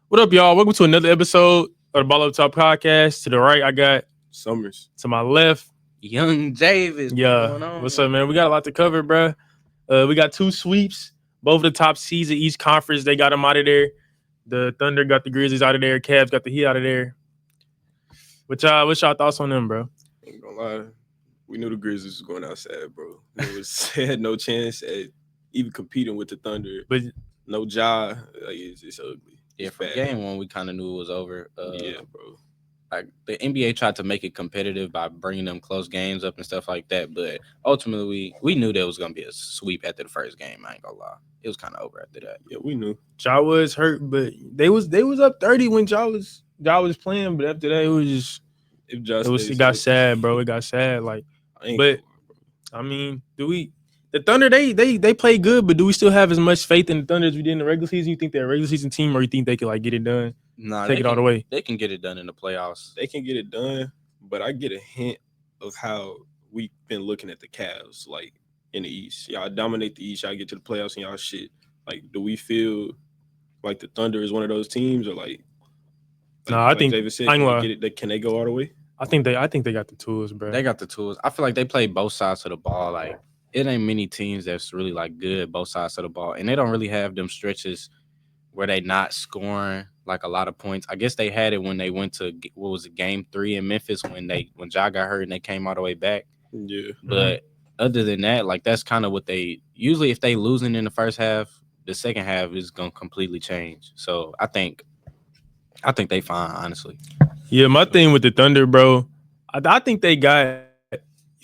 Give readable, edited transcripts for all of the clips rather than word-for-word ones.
What up, y'all? Welcome to another episode of the Ball Up Top Podcast. To the right, I got Summers. To my left, Young Davis. yeah. What's up, man? We got a lot to cover, bro. We got two sweeps, both of the top seeds of each conference. They got them out of there. The Thunder got the Grizzlies out of there. Cavs got the Heat out of there. What's y'all thoughts on them, bro? Ain't gonna lie, we knew the Grizzlies was going outside, bro. They had no chance at even competing with the Thunder. But no Ja, it's ugly. Yeah, It's for bad. game one, we kind of knew it was over. Yeah, bro. Like the NBA tried to make it competitive by bringing them close games up and stuff like that, but ultimately, we knew there was gonna be a sweep after the first game. I ain't gonna lie, it was kind of over after that. Yeah, we knew. Ja was hurt, but they was up 30 when Ja was playing. But after that, it was just it got sad, bro. It got sad, like. But I mean, the Thunder they play good, but do we still have as much faith in the Thunder as we did in the regular season? You think they're a regular season team, or you think they could like get it done? Nah, take it all the way. They can get it done in the playoffs. They can get it done, but I get a hint of how we've been looking at the Cavs, like in the East. Y'all dominate the East, y'all get to the playoffs and y'all shit. Like, do we feel like the Thunder is one of those teams, or like I think David said, can they go all the way? I think they got the tools, bro. They got the tools. I feel like they play both sides of the ball. Like, it ain't many teams that's really like good both sides of the ball, and they don't really have them stretches where they not scoring like a lot of points. I guess they had it when they went to game 3 in Memphis when Ja got hurt and they came all the way back. Yeah, but other than that, like that's kind of what they usually, if they losing in the first half, the second half is gonna completely change. So I think they fine, honestly. Yeah, my thing with the Thunder, bro, I think they got, you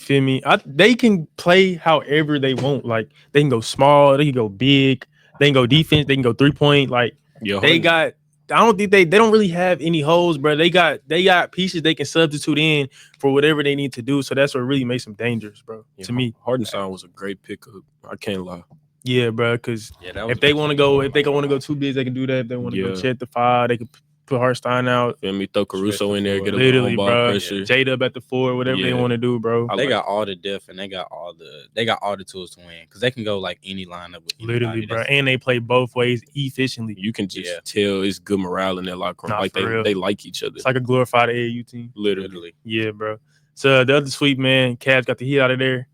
feel me? They can play however they want. Like, they can go small, they can go big, they can go defense, they can go 3-point. Like, I don't think they don't really have any holes, bro. They got pieces they can substitute in for whatever they need to do. So that's what really makes them dangerous, bro. Yeah, to me, Hardenstein was a great pickup. I can't lie. Yeah, bro. Because if they want to go two bigs, they can do that. If they want to go Chet the 5, they can put Hartenstein out. Feel me? Throw Caruso in there, get a little ball pressure. Yeah. J-Dub at the 4, whatever they want to do, bro. They got all the depth and they got all the tools to win because they can go like any lineup with literally, bro. And they play both ways efficiently. You can just tell it's good morale in their locker room. Like they like each other. It's like a glorified AAU team. Literally. Yeah, bro. So the other sweep, man, Cavs got the Heat out of there.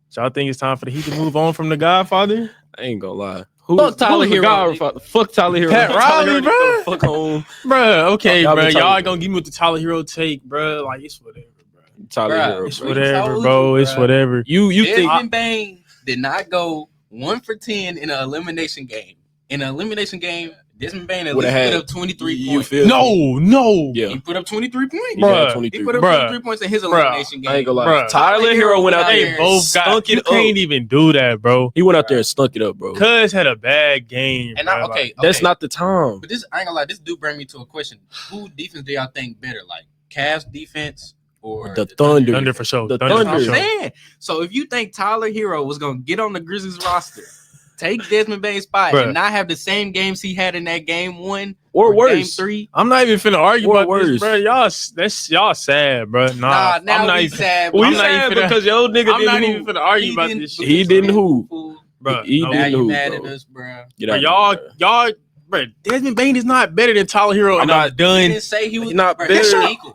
So I think it's time for the Heat to move on from the Godfather. I ain't gonna lie. Fuck Tyler Hero. Fuck Tyler Hero. Pat Riley, bro. Fuck home. Bro, okay, bro. Y'all gonna give me with the Tyler Hero take, bro. Like, it's whatever, bro. Tyler Hero, it's whatever, bro. It's whatever. You think Desmond Bane did not go 1 for 10 in an elimination game. In an elimination game, Desmond Bane at least put up 23 points. No. Yeah. He put up 23 points. Bro. He put up 23 points in his elimination game. I ain't gonna lie. Tyler Hero went out there and stunk it up. You can't even do that, bro. He went out there and stunk it up, bro. Cuz had a bad game. And okay. That's not the time. But I ain't gonna lie, this do bring me to a question. Who defense do y'all think better? Like Cavs defense or the Thunder? Thunder for sure. The Thunder. I'm saying. So if you think Tyler Hero was gonna get on the Grizzlies roster, take Desmond Bane's spot and not have the same games he had in that game 1 or worse. Game 3. I'm not even finna argue about this, bro. Y'all sad, bro. Nah, now I'm not even sad. We sad because your nigga I'm not even finna argue about this shit. He didn't hoop, bro. He didn't hoop, mad at us, bro. Y'all, bro. Desmond Bane is not better than Tyler Hero. I'm not done. He didn't say he was not better.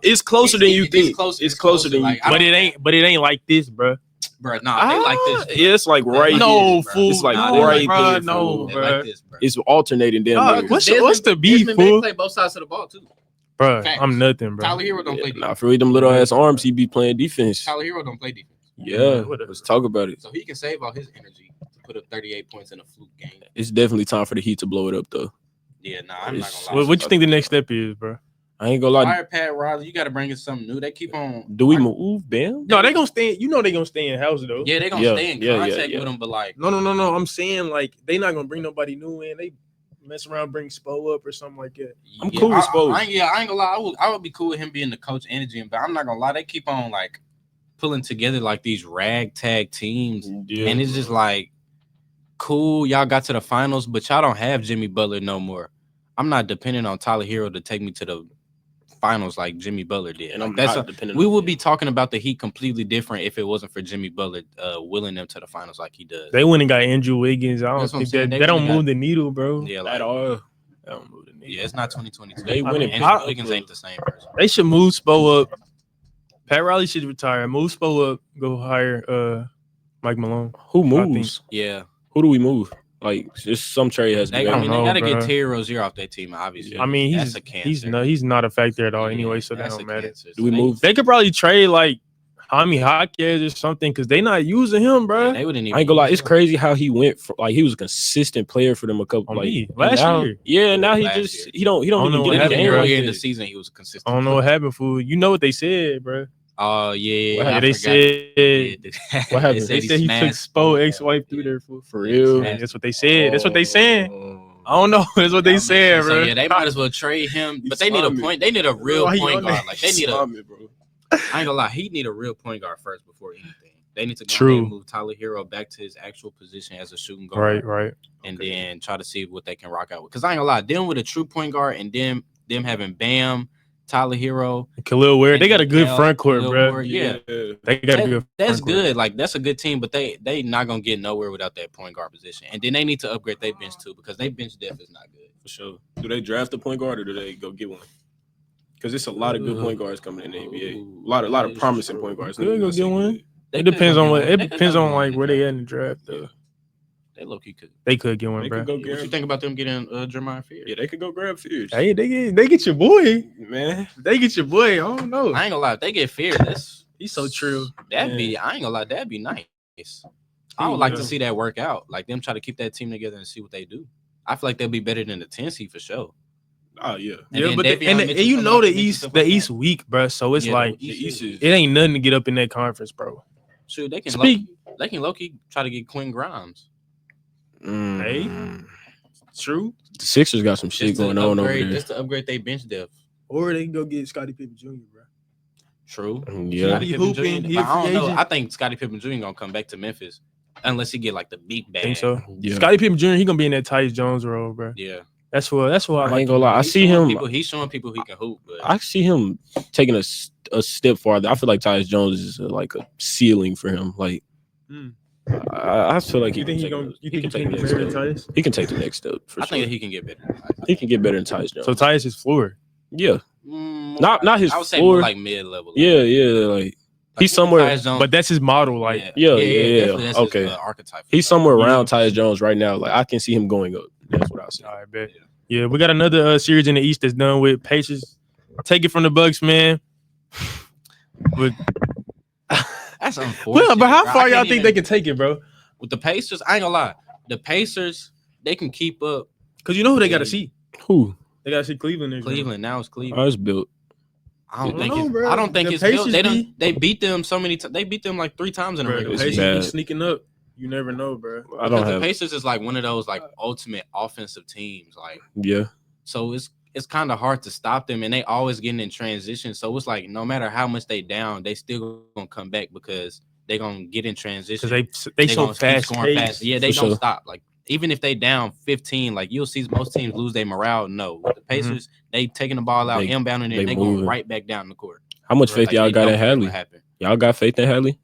It's closer than you think. It's closer than you think. But it ain't like this, bro. Bro, they like this. Yeah, it's like right. No, fool. It's like right there. No, bro. Like this, bro. It's alternating them. What's the beef, fool? Desmond play both sides of the ball too. Bro, I'm nothing, bro. Tyler Hero don't play defense. Nah, for them little ass arms, he be playing defense. Tyler Hero don't play defense. Yeah, let's talk about it. So he can save all his energy to put up 38 points in a fluke game. It's definitely time for the Heat to blow it up, though. Yeah, I'm not gonna lie. What you think the next step is, bro? I ain't gonna lie. Fire Pat Riley, you got to bring in something new. They keep on. Do we move Bam? No, they gonna stay. You know they gonna stay in house though. Yeah, they gonna stay in contact with them, but like. No. I'm saying like they not gonna bring nobody new in. They mess around, bring Spo up or something like that. I'm cool with Spo. I ain't gonna lie. I would be cool with him being the coach and the GM, but I'm not gonna lie. They keep on like pulling together like these ragtag teams, and it's just like cool. Y'all got to the finals, but y'all don't have Jimmy Butler no more. I'm not depending on Tyler Hero to take me to the finals like Jimmy Butler did. And we would be talking about the Heat completely different if it wasn't for Jimmy Butler willing them to the finals like he does. They went and got Andrew Wiggins. I don't think that they don't move the needle, bro. Yeah, at all. I don't move the nigga. Yeah, it's not 2022. They winning. Andrew Wiggins ain't the same person. They should move Spo up. Pat Riley should retire. Move Spo up. Go hire Mike Malone. Who moves? Yeah. Who do we move? Like, just some trade has to They, be. I mean, they know, got to bro. get Terry Rozier off their team, obviously. I mean, that's a cancer. he's not a factor at all Yeah, anyway, so that that's don't a matter. cancer. Do we move? They could probably trade like Jaime Jaquez or something because they not using him, bro. They wouldn't even. I ain't gonna lie, it's crazy how he went for, like, he was a consistent player for them a couple Last year. Yeah, now he Last just year. he don't know even what get a happened, game bro. like Earlier in the this. season, he was consistent. I don't know what happened, fool. You know what they said, bro. Oh yeah, What I Yeah, they forgot. said What happened? they said he took Spo ex-wife through there, fool. For real. Man, that's what they said. That's what they saying. Oh. I don't know. That's what they said, So bro. yeah, they might as well trade him. But they need a slimy. point. They need a real Why he point on guard. that? Like they need a. Slimy, bro. I ain't gonna lie, he need a real point guard first before anything. They need to go True. ahead and move Tyler Hero back to his actual position as a shooting guard, Right. and then try to see what they can rock out with. Because I ain't gonna lie, them with a true point guard and them having Bam, Tyler Hero, Khalil Ware, they got a good Cal, front court, Khalil bro. Ware, yeah. They got a good. That's front court. good. Like that's a good team, but they not gonna get nowhere without that point guard position. And then they need to upgrade their bench too because their bench depth is not good. For sure. Do they draft a point guard or do they go get one? Because it's a lot of good point guards coming in the NBA. A lot of promising point guards. Could go get one. They It could depends go on get what. one. It They could depends go on get like one. where they at in the draft though. They low key could. They could get one, They bro. could go What you get. think about them getting Jeremiah Fears? Yeah, they could go grab Fears. Hey, they get your boy. Man, They get your boy. I don't know. I ain't gonna lie, if they get Fears, He's so true. that'd be. Yeah. I ain't gonna lie, that'd be nice. I would like to Yeah. see that work out. Like them try to keep that team together and see what they do. I feel like they'll be better than the 10 seed for sure. oh yeah. And Yeah, then but Davion and Mitchell you coming know up, the Mitchell East, stuff the like East that. weak, bro. So it's Yeah, like the The East is. it ain't nothing to get up in that conference, bro. Shoot, they can Speak. low-key try to get Quinn Grimes. Hey. True. The Sixers got some shit Just to going on over upgrade- there. Just to upgrade their bench depth. Or they can go get Scottie Pippen Jr., bro. True. Yeah. Scottie He Pippen hooping, Jr., he but a I don't free know. agent. I think Scottie Pippen Jr. gonna come back to Memphis unless he get like the big bag. Think so. Yeah. Scottie Pippen Jr. He gonna be in that Tyus Jones role, bro. Yeah. That's what I I like. ain't gonna lie. I He's see showing him. People, he's showing people he can hoop, but I see him taking a step farther. I feel like Tyus Jones is like a ceiling for him. Like, Mm. I feel like You think he can gonna? take You he think can he take can the get next better than step. Tyus? He can take the next step for I sure. think that he can get better. He can get better than Tyus Jones. So Tyus is floor. yeah, Mm, not his I would say floor. more like mid level. Yeah, like he's somewhere. But that's his model. Like Yeah. definitely that's Okay. his, archetype. He's somewhere Yeah. around Tyus Jones right now. Like I can see him going up. That's what I say. all right, bet. Yeah, we got another series in the East that's done with Pacers. Take it from the Bucks, man. But That's unfortunate. well, but how bro. I far y'all can't think even- they can take it, bro? with the Pacers? I ain't gonna lie. The Pacers, they can keep up. Because you know who they got to see. Who? They got to see Cleveland. next year. Cleveland now it's Cleveland. I was built. I don't I think don't know, it's. bro. I don't think The it's built. Pacers They don't. be- They beat them so many times. They beat them like 3 times in a Bro, the regular Pacers season. be bad. sneaking up. You never know, bro. I don't Because the have. Pacers is like one of those like ultimate offensive teams. Like Yeah. so, it's kind of hard to stop them, and they always getting in transition. So it's like no matter how much they down, they still gonna come back because they gonna get in transition. Because they so gonna keep fast. scoring fast. Yeah, they For don't sure. stop. Like even if they down 15, like you'll see most teams lose their morale. No, with the Pacers, they taking the ball out, They- inbounding it, they and they going moving. right back down the court. How much faith Like, y'all they got don't in care Hadley? what happened. Y'all got faith in Hadley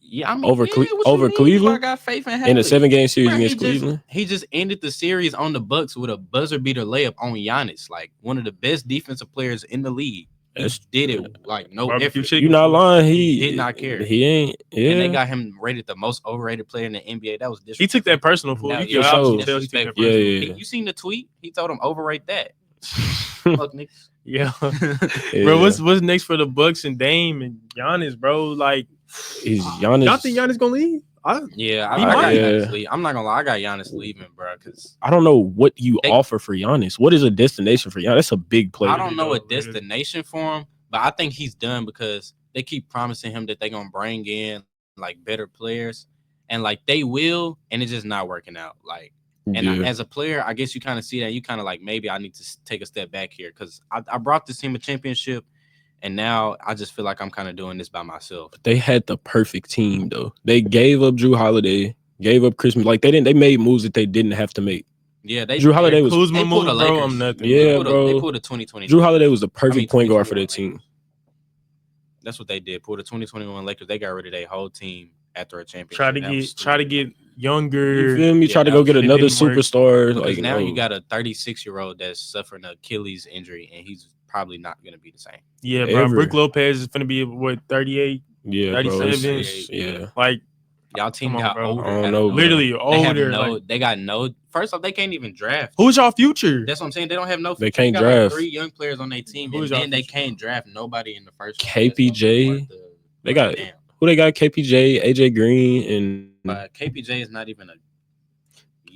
Yeah, I mean, Over yeah, Cle- what you over mean? Cleveland? I got faith in in Hadley. a 7-game series Bro, against Cleveland? He just ended the series on the Bucks with a buzzer beater layup on Giannis, like one of the best defensive players in the league. He That's- did it like no Barbecue effort. chicken. You not lying. He Did not care. He ain't. Yeah. And they got him rated the most overrated player in the NBA. That was disrespectful. He took that personal for No, you. yeah, can for obviously sure. tell he took that Disrespectful. Yeah. You seen the tweet? He told him overrate that. Fuck niggas. Yeah. Yeah. Bro, what's next for the Bucks and Dame and Giannis, bro? Like, Is Giannis? y'all think Giannis gonna leave? Yeah, He I got might. Giannis leave. I'm not gonna lie, I got Giannis leaving, bro. Because I don't know what you They- offer for Giannis. What is a destination for Giannis? That's a big player. I don't know a though, man. destination for him, but I think he's done because they keep promising him that they're gonna bring in like better players, and like they will, and it's just not working out. Like, and Yeah. as a player, I guess you kind of see that. You kind of like maybe I need to take a step back here because I brought this team a championship, and now I just feel like I'm kind of doing this by myself. They had the perfect team though. They gave up Drew Holiday, gave up Christmas. Like they made moves that they didn't have to make. Yeah, they Drew Holiday was Kuzma they move, pulled the bro. Lakers. I'm nothing. Yeah, they bro. pulled a 2020. Drew Holiday was the I mean, perfect point guard for 2021 their team. That's what they did. Pulled the 2021 Lakers. They got rid of their whole team after a championship. Try to get younger. You feel me? Yeah, Try to go get it another didn't work. superstar. Because Like now no. you got a 36-year-old that's suffering an Achilles injury, and he's probably not going to be the same. Yeah, bro. Ever. Brook Lopez is gonna be what 38. Yeah, bro. 37. Yeah. Like Y'all team Come on, got bro. older. I don't have know, no- literally They have older. no. Like, They got no. First off, they can't even draft. who's y'all future? That's what I'm saying. They don't have no. They future. can't got like draft. 3 young players on their team, Who's and y'all then they future? can't draft nobody in the first. KPJ. They got Damn. who they got? KPJ, AJ Green, and But KPJ is not even a.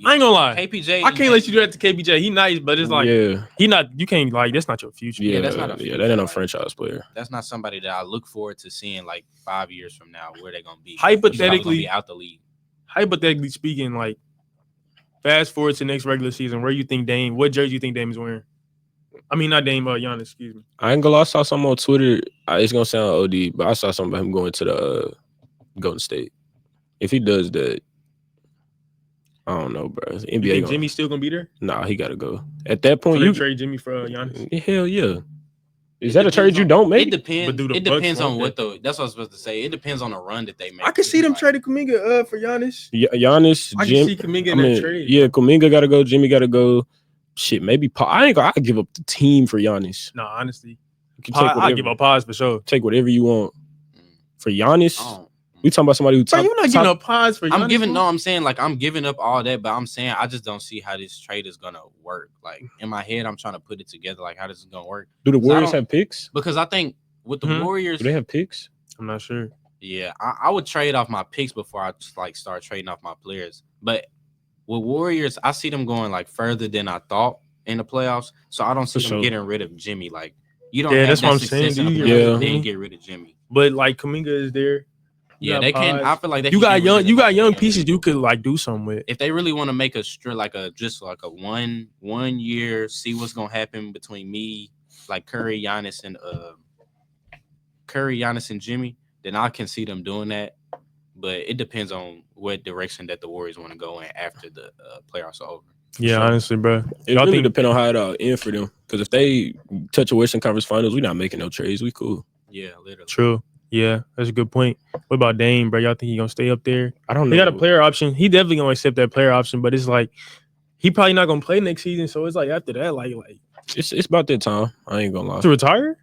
I ain't gonna lie. KPJ. I can't let you do that to KPJ. He nice, but it's like yeah, he not. You can't like. That's not your future. yeah, that's not a yeah. future, That ain't no like- franchise player. That's not somebody that I look forward to seeing like 5 years from now where they're gonna be. Hypothetically- He's probably gonna be out the league. Hypothetically speaking, like fast forward to next regular season, where you think Dame? What jersey you think Dame is wearing? I mean, not Dame, Giannis. Excuse me. I ain't gonna lie. I saw something on Twitter. It's gonna sound OD, but I saw something about him going to the Golden State. If he does that, I don't know, bro. You NBA think gonna, Jimmy's still gonna be there? nah, he gotta go. At that So point, they you trade Jimmy for Giannis. hell yeah. Is It that a trade depends you on- don't It make? depends. But do the It Bucks depends want on what that? the. That's what I was supposed to say. It depends on the run that they make. I could see them Like, trading Kuminga for Giannis. Giannis, I Jim. can see Kuminga I in that mean, trade. yeah, Kuminga gotta go. Jimmy gotta go. Shit, maybe I ain't gonna. I give up the team for Giannis. No, honestly, You can I give up pause for sure. Take whatever you want for Giannis. oh, We talking about somebody who Bro, top, you're not giving up pause for Giannis. I'm giving. bro? No, I'm saying like I'm giving up all that, but I'm saying I just don't see how this trade is gonna work. Like in my head, I'm trying to put it together. Like how this is gonna work Do the I Warriors don't- have picks? because I think with the Mhm. Warriors, Do they have picks? I'm not sure. yeah, I would trade off my picks before I just like start trading off my players. But with Warriors, I see them going like further than I thought in the playoffs. So I don't see For them sure. getting rid of Jimmy. Like you don't Yeah, have that's that what I'm success saying. in the Do you get rid playoffs of and then Jimmy? get rid of Jimmy. But like Kuminga is there. Yeah, got they can. Paz. I feel like they You can got get rid young. of You got them. young pieces you could like do something with. If they really want to make a like a just like a one year, see what's gonna happen between me, like Curry, Giannis, and Jimmy, then I can see them doing that. But it depends on what direction that the Warriors want to go in after the playoffs are over. Yeah, Sure. honestly, bro. It Y'all really think- depend on how it all end for them. Because if they touch a Western Conference Finals, we not making no trades. We cool. Yeah, literally. True. Yeah, that's a good point. What about Dame, bro? Y'all think he gonna stay up there? I don't know. He got a player option. He definitely gonna accept that player option, but it's like he probably not gonna play next season. So it's like after that, like It's about that time. I ain't gonna lie. to retire.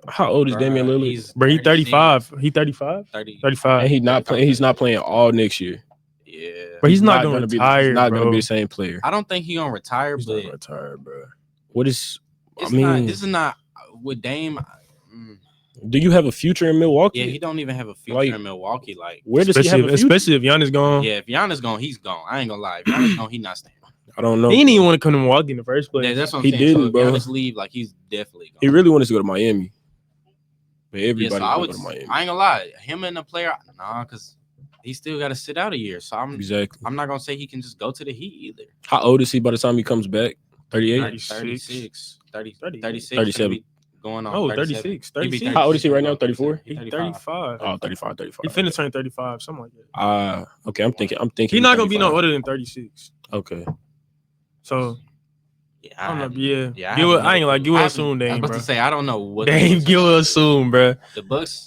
How old is Damian Lillard? He's Bro, he 36, 35. He 35. 30. 35. And he's not playing all next year. Yeah. But he's not gonna be. retire, He's not bro. gonna be the same player. I don't think he's gonna retire, He's but not gonna retire, bro. What is? it's I mean, not. This is not with Dame. do you have a future in Milwaukee? Yeah, he don't even have a future Like, in Milwaukee. Like, Where does he have a future? Especially if Giannis gone. yeah, if Giannis gone, he's gone. I ain't gonna lie. If Giannis gone, he not staying. I don't know. He didn't even want to come to Milwaukee in the first place. Yeah, that's what I'm He saying. didn't, so if bro. Giannis leave, like he's definitely gone. He really wanted to go to Miami. But Yeah, everybody so I wanted would. to go to Miami. I ain't gonna lie. Him and the player, nah, because he still got to sit out a year. So Exactly. I'm not gonna say he can just go to the Heat either. How old is he by the time he comes back? 38? 36. 36, 37. maybe going on. Oh, 37. 36. He be 36. How old is he right now? 34? He's 35. 35. Oh, 35, 35. He finna turn 35, something like that. Okay, I'm thinking. He's not gonna be no 35. older than 36. Okay. So Yeah, I don't know. have- Yeah, yeah, Give have it, I ain't no like clue. give I us haven't- soon, I was Dame, about bro. to say I don't know what the Dame, Bucks- give us soon, bro. The Bucks.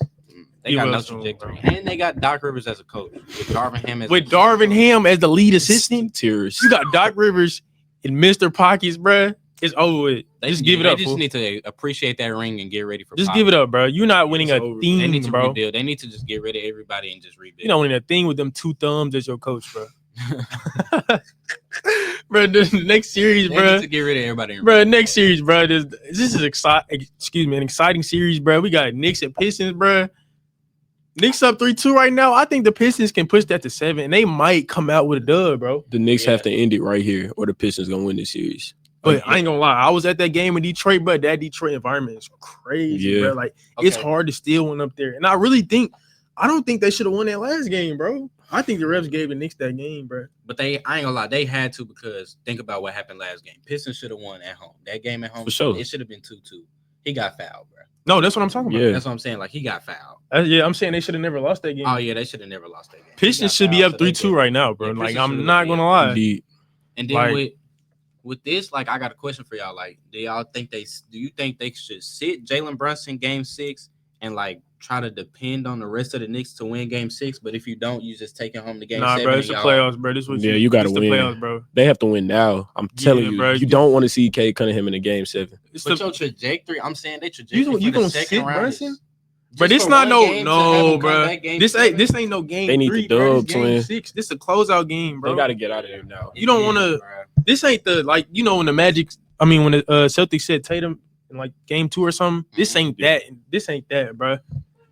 They Give got no us soon, trajectory, bro. and they got Doc Rivers as a coach with Darvin Ham as With Darvin Ham as the lead assistant, Tears. you got Doc Rivers in Mr. Pockets, bro. It's over with. Just give it up. They just fool. need to appreciate that ring and get ready for. Just five. give it up, bro. You're not winning It's a over. They need thing, to bro. rebuild. They need to just get rid of everybody and just rebuild. You're not winning a thing with them two thumbs as your coach, bro. Bro, the next series, they bro. need to get rid of everybody. And Bro, next series, bro. This is an exciting series, bro. We got Knicks and Pistons, bro. Knicks up 3-2 right now. I think the Pistons can push that to 7, and they might come out with a dub, bro. The Knicks Yeah. have to end it right here, or the Pistons gonna win this series. But Like, I ain't gonna lie, I was at that game in Detroit, bro. That Detroit environment is crazy, Yeah. bro. Like it's Okay. hard to steal one up there, and I don't think they should have won that last game, bro. I think the refs gave the Knicks that game, bro. But I ain't gonna lie, they had to because think about what happened last game. Pistons should have won at home. That game at home, For sure. it should have been 2-2. He got fouled, bro. No, that's what I'm talking about. Yeah. That's what I'm saying. Like he got fouled. Yeah, I'm saying they should have never lost that game. Oh yeah, they should have never lost that game. He Pistons got should be fouled, up so they 3-2 did. right now, bro. Yeah, Like Pistons I'm should've not been. gonna lie. Indeed. And then Like- with this, like I got a question for y'all. Like, do you think they should sit Jalen Brunson game 6 and like try to depend on the rest of the Knicks to win Game 6. But if you don't, you just taking home the Game Nah, 7. bro, it's the playoffs, bro. This was you got to win. The playoffs, bro. They have to win now. I'm telling you, bro, you don't want to see Cade Cunningham in a Game 7. But your trajectory, I'm saying they trajectory you for gonna the second sit round Brunson? is But this not bro. This ain't no game. They need 3, the dub, bro. This game twin. 6. This a closeout game, bro. They got to get out of there now. You don't want to. This ain't the when the Magic. I mean, when the Celtics said Tatum in like Game 2 or something. This ain't that. This ain't that, bro.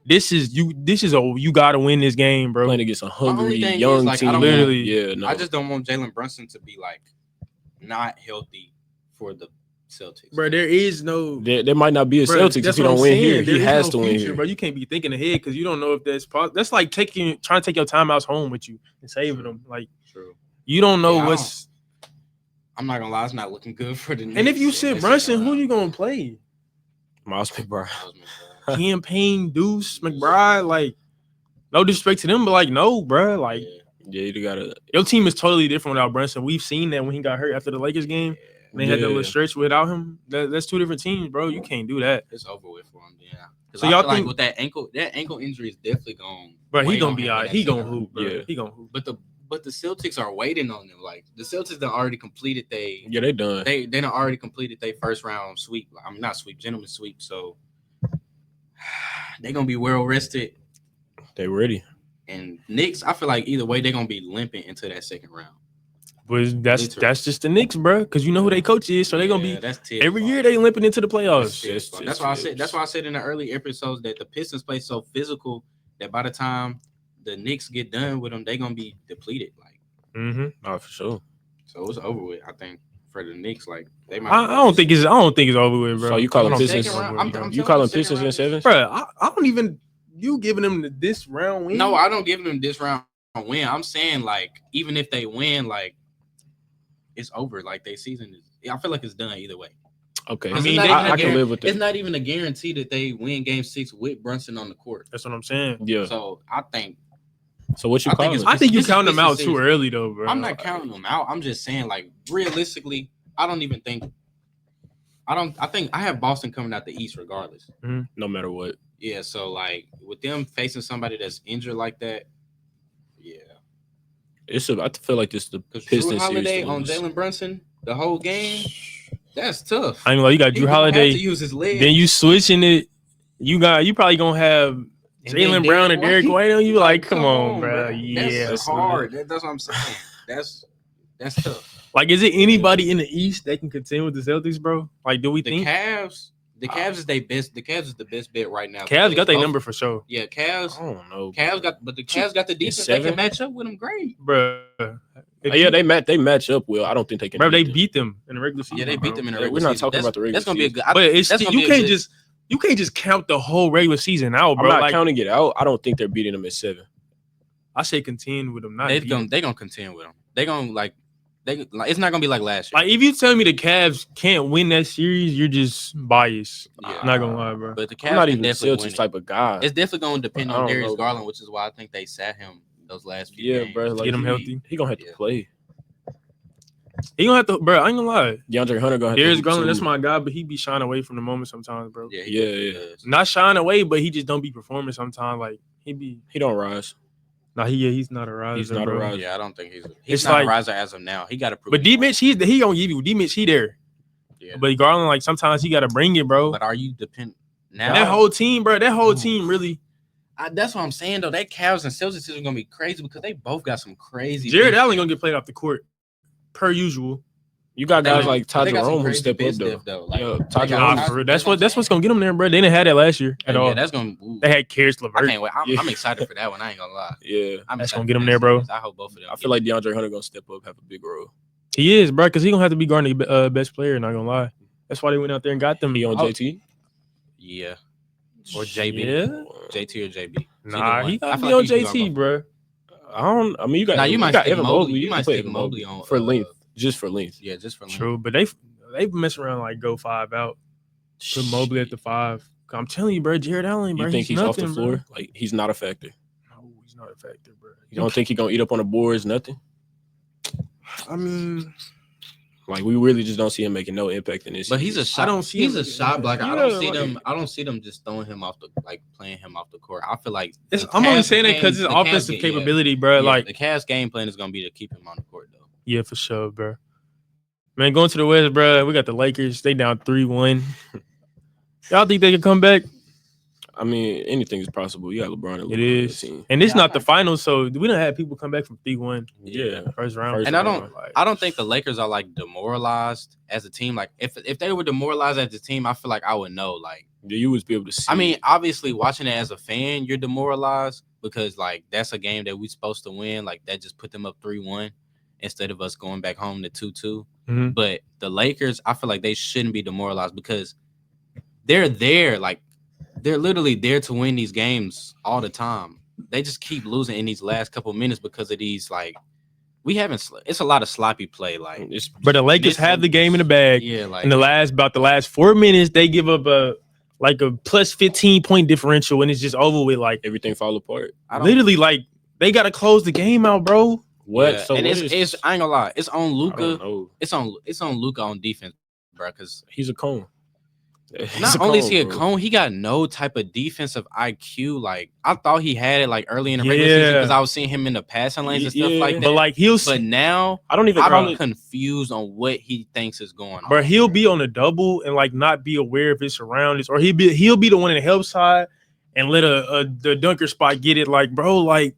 This is you. This is you gotta win this game, bro. Playing against a hungry thing young is, like, team. literally, I just don't want Jalen Brunson to be like not healthy for the Celtics, bro. There is no. There might not be a Celtics if you don't win here. He has to win here, bro. You can't be thinking ahead because you don't know if that's possible. That's like trying to take your timeouts home with you and saving them. Like, you don't know what's. I'm not gonna lie, it's not looking good for the Knicks. And if you sit Brunson, who you gonna play? Miles McBride. Campaign Deuce McBride, like, no disrespect to them, but like, no, bro, like, you gotta. Your team is totally different without Brunson. We've seen that when he got hurt after the Lakers game. They had that little stretch without him. That's 2 different teams, bro. You can't do that. It's over with for him. Yeah. So y'all think like with that ankle injury is definitely going. But he gonna be all right. He gonna hoop, bro. Yeah. He gonna hoop. But the Celtics are waiting on them. Like the Celtics done already completed they done. They done already completed their first round sweep. I'm not sweep, gentleman sweep. So they gonna be well rested. They ready. And Knicks, I feel like either way they're gonna be limping into that second round. But that's just the Knicks, bro. Because you know who their coach is, so they're gonna be every year they limping into the playoffs. That's why I said in the early episodes that the Pistons play so physical that by the time the Knicks get done with them, they're gonna be depleted. Like, oh, for sure. So it's over with. I think for the Knicks, like they might. I don't think it's over with, bro. So you call them Pistons? You call them Pistons in 7, bro? I don't even. You giving them this round win? No, I don't give them this round win. I'm saying like even if they win, like it's over. Like their season is. I feel like it's done either way. Okay, I mean, I can live with that. It's not even a guarantee that they win Game 6 with Brunson on the court. That's what I'm saying. Yeah. So I think. So what you call them? I think you count them out too early, though, bro. I'm not counting them out. I'm just saying, like, realistically, I don't even think. I think I have Boston coming out the East regardless. No matter what. Yeah. So like with them facing somebody that's injured like that, yeah. I feel like this the Drew Pistons Holiday series on Jalen Brunson the whole game. That's tough. I mean, like you got Drew Holiday. To use his leg. Then you switching it. You probably gonna have Jaylen Brown and Derek White on you. Like, come on, bro. Yeah, that's hard. That's what I'm saying. That's tough. Like, is it anybody in the East that can contend with the Celtics, bro? Like, do we think The Cavs is their best. The Cavs is the best bet right now. Cavs got their number for sure. Yeah, Cavs. I don't know. The Cavs got the defense. They can match up with them great, bro. They match up well. I don't think they can. Bro, they beat them in the regular season. Yeah, they beat them in the regular season. We're not season. talking about the regular season. That's season. gonna be a good. But you can't just count the whole regular season out, bro. I'm not counting it out. I don't think they're beating them at 7. I say contend with them. They're gonna contend with them. They're gonna it's not gonna be like last year. Like if you tell me the Cavs can't win that series, you're just biased. Yeah. Not gonna lie, bro. But the Cavs I'm not even a definitely Celtics type of guy. It's definitely gonna depend on Darius know. Garland, which is why I think they sat him those last few games. Bro. Like, get him healthy. He gonna have to play. He gonna have to, bro. I ain't gonna lie. DeAndre Hunter gonna have Darius to. Garland, that's my guy, but he be shying away from the moment sometimes, bro. Yeah, Yeah. Not shying away, but he just don't be performing sometimes. Like He don't rise. Nah, he's not a riser. He's not a riser. Yeah, I don't think he's It's not like- a riser as of now. He got to prove. But D Mitch, he gonna give you D Mitch. He there. Yeah. But Garland, like sometimes he gotta bring it, bro. But are you dependent now? That whole team, bro. That whole team really. That's what I'm saying though. That Cavs and Celtics is gonna be crazy because they both got some crazy. Jared Allen gonna get played off the court, per usual. You got guys like Ty They got some Jerome who crazy step biz up depth, though. Like, Yeah, Ty they got- Jerome. For real. That's what's gonna get them there, bro. They didn't have that last year at all. Yeah, that's gonna. They had Karis I LeVert. can't wait. I'm excited for that one. I ain't gonna lie. Yeah, That's gonna get him there, bro. I hope both of them. I feel like DeAndre Hunter gonna step up, have a big role. He is, bro, because he gonna have to be guarding the best player. Not gonna lie. That's why they went out there and got them. He on JT? Yeah. Or JB. Yeah. JT or JB. Nah, he I gotta feel be like on he should JT, go bro. I mean, you got. Nah, you might got stick Evan Mobley. You You might can play stick Evan Mobley on for length, just for length. Yeah, just for length. True, but they've messed around like go 5 out. Put Mobley at the 5. I'm telling you, bro, Jared Allen, bro. You think he's off the nothing, floor? bro. Like he's not a factor. No, he's not a factor, bro. You don't think he gonna eat up on the boards? Nothing. I mean, Like we really just don't see him making no impact in this. But he's a shot. don't see he's him a making shot impact. blocker. Yeah, I don't see like- them. I don't see them just throwing him off the playing him off the court. I feel like I'm only Cavs saying that game- because his the Cavs offensive game- capability, bro. yeah, Like, the Cavs game plan is gonna be to keep him on the court though. yeah, for sure, bro. Man, going to the West, bro. We got the Lakers. They down 3-1. Y'all think they can come back? I mean, anything is possible. You got LeBron and It Luka on your is, team. and it's Yeah, I not the like- finals, so we don't have people come back from 3-1 Yeah. first round. First And I round. don't think the Lakers are like demoralized as a team. Like if they were demoralized as a team, I feel like I would know. Like You would be able to see. I mean, obviously watching it as a fan, you're demoralized because like that's a game that we're supposed to win. Like that just put them up 3-1 instead of us going back home to 2-2. Mhm. But the Lakers, I feel like they shouldn't be demoralized because they're there. Like they're literally there to win these games all the time. They just keep losing in these last couple minutes because of these like we haven't. It's a lot of sloppy play. Like it's But the Lakers have the game in the bag. yeah, like In the last 4 minutes, they give up a plus 15-point differential, and it's just over with. Like everything fall apart. I don't- literally, like they gotta close the game out, bro. What? Yeah, So and what it's is- I ain't gonna lie, it's on I don't Luka. know. It's on Luka on defense, bro. Because He's a cone. He's not a only is he a bro. cone, he got no type of defensive IQ. Like I thought he had it like early in the regular Yeah. season because I was seeing him in the passing lanes and stuff Yeah. like that. But like he'll, But now I don't even call I'm it. confused on what he thinks is going on. bro, he'll be on the double and like not be aware of his surroundings, or he'll be the one in the help side and let the dunker spot get it. Like, bro, like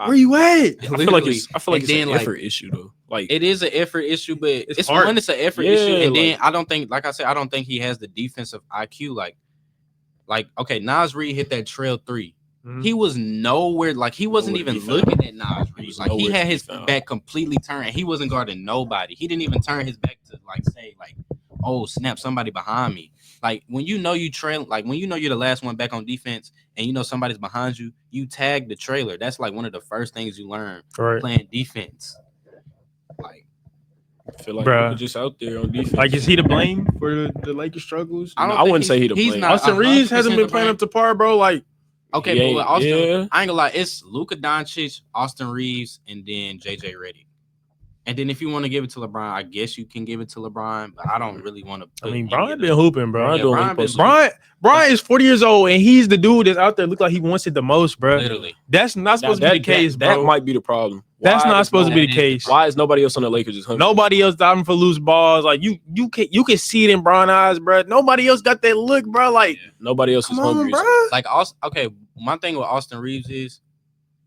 where you at? I feel like Literally. it's And an then, like, effort issue though. Like It is an effort issue, but it's hard. one. It's an effort Yeah, issue, and then like- I don't think, like I said, I don't think he has the defensive IQ. Like okay, Nas Reed hit that trail 3. Mhm. He was nowhere. Like he wasn't Nowhere to even be found. looking at Nas He Reed. was Like he nowhere had to be his found. back completely turned. He wasn't guarding nobody. He didn't even turn his back to like say like, oh snap, somebody behind me. Like when you know you trail, like when you know you're the last one back on defense, and you know somebody's behind you, you tag the trailer. That's like one of the first things you learn Right. playing defense. Like. I feel like Bruh. Luka just out there on defense. Like, is he to blame for the Lakers struggles? I don't I think wouldn't say he to he's blame. not Austin Reeves hasn't 100% been to playing blame. up to par, bro. Like, Okay, He but ain't- with Austin, yeah. I ain't gonna lie, it's Luka Doncic, Austin Reeves, and then JJ Redick. And then if you want to give it to LeBron, I guess you can give it to LeBron, but I don't really want to. I mean, Bron been hooping, bro. Bron Yeah, doing what Bron he been supposed to do. Bron is 40 years old, and he's the dude that's out there look like he wants it the most, bro. literally. That's not supposed to be the case, that bro. might be the problem. That's Why not is supposed to be the That is the case. Why is nobody else on the Lakers just hungry? Nobody else diving for loose balls. Like you can see it in Bron eyes, bro. Nobody else got that look, bro. Like, Nobody else is come on, hungry. bro. Like, okay, my thing with Austin Reeves is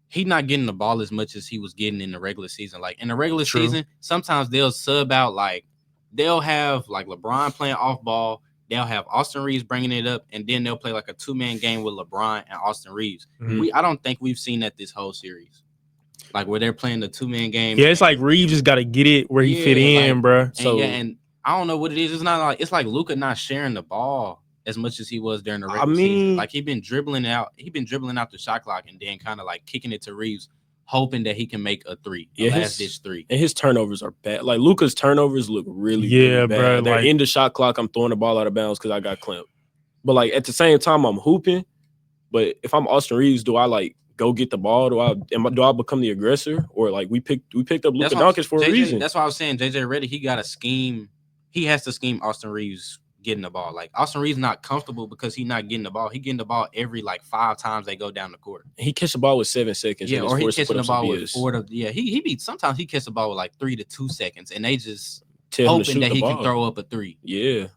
he's not getting the ball as much as he was getting in the regular season. Like in the regular True. season, sometimes they'll sub out. Like they'll have like LeBron playing off ball. They'll have Austin Reeves bringing it up, and then they'll play like a 2-man game with LeBron and Austin Reeves. Mhm. I don't think we've seen that this whole series. Like where they're playing the 2-man game. Yeah, it's like Reeves just got to get it where he fit Yeah, in, like- bro. And So- and I don't know what it is. It's not like it's like Luka not sharing the ball as much as he was during the I regular season. mean- Like he's been dribbling out the shot clock and then kind of like kicking it to Reeves, hoping that he can make a 3, a Yeah, last ditch 3. And his turnovers are bad. Like Luka's turnovers look really, Yeah, really bad. bro, They're like- in the shot clock. I'm throwing the ball out of bounds because I got clamped. But like at the same time, I'm hooping. But if I'm Austin Reeves, do I like go get the ball? Do I become the aggressor? Or like we picked up Luka Doncic for a reason? That's why I was saying JJ Redick, he got a scheme. He has to scheme Austin Reeves getting the ball. Like Austin Reeves not comfortable because he's not getting the ball. He getting the ball every like 5 times they go down the court. He catch the ball with 7 seconds. Yeah, and is or he forced to catching put the up some ball with BS. 4 to he be sometimes he catch the ball with like 3 to 2 seconds, and they just Tell him to hoping shoot that the he ball. can throw up a 3. Yeah.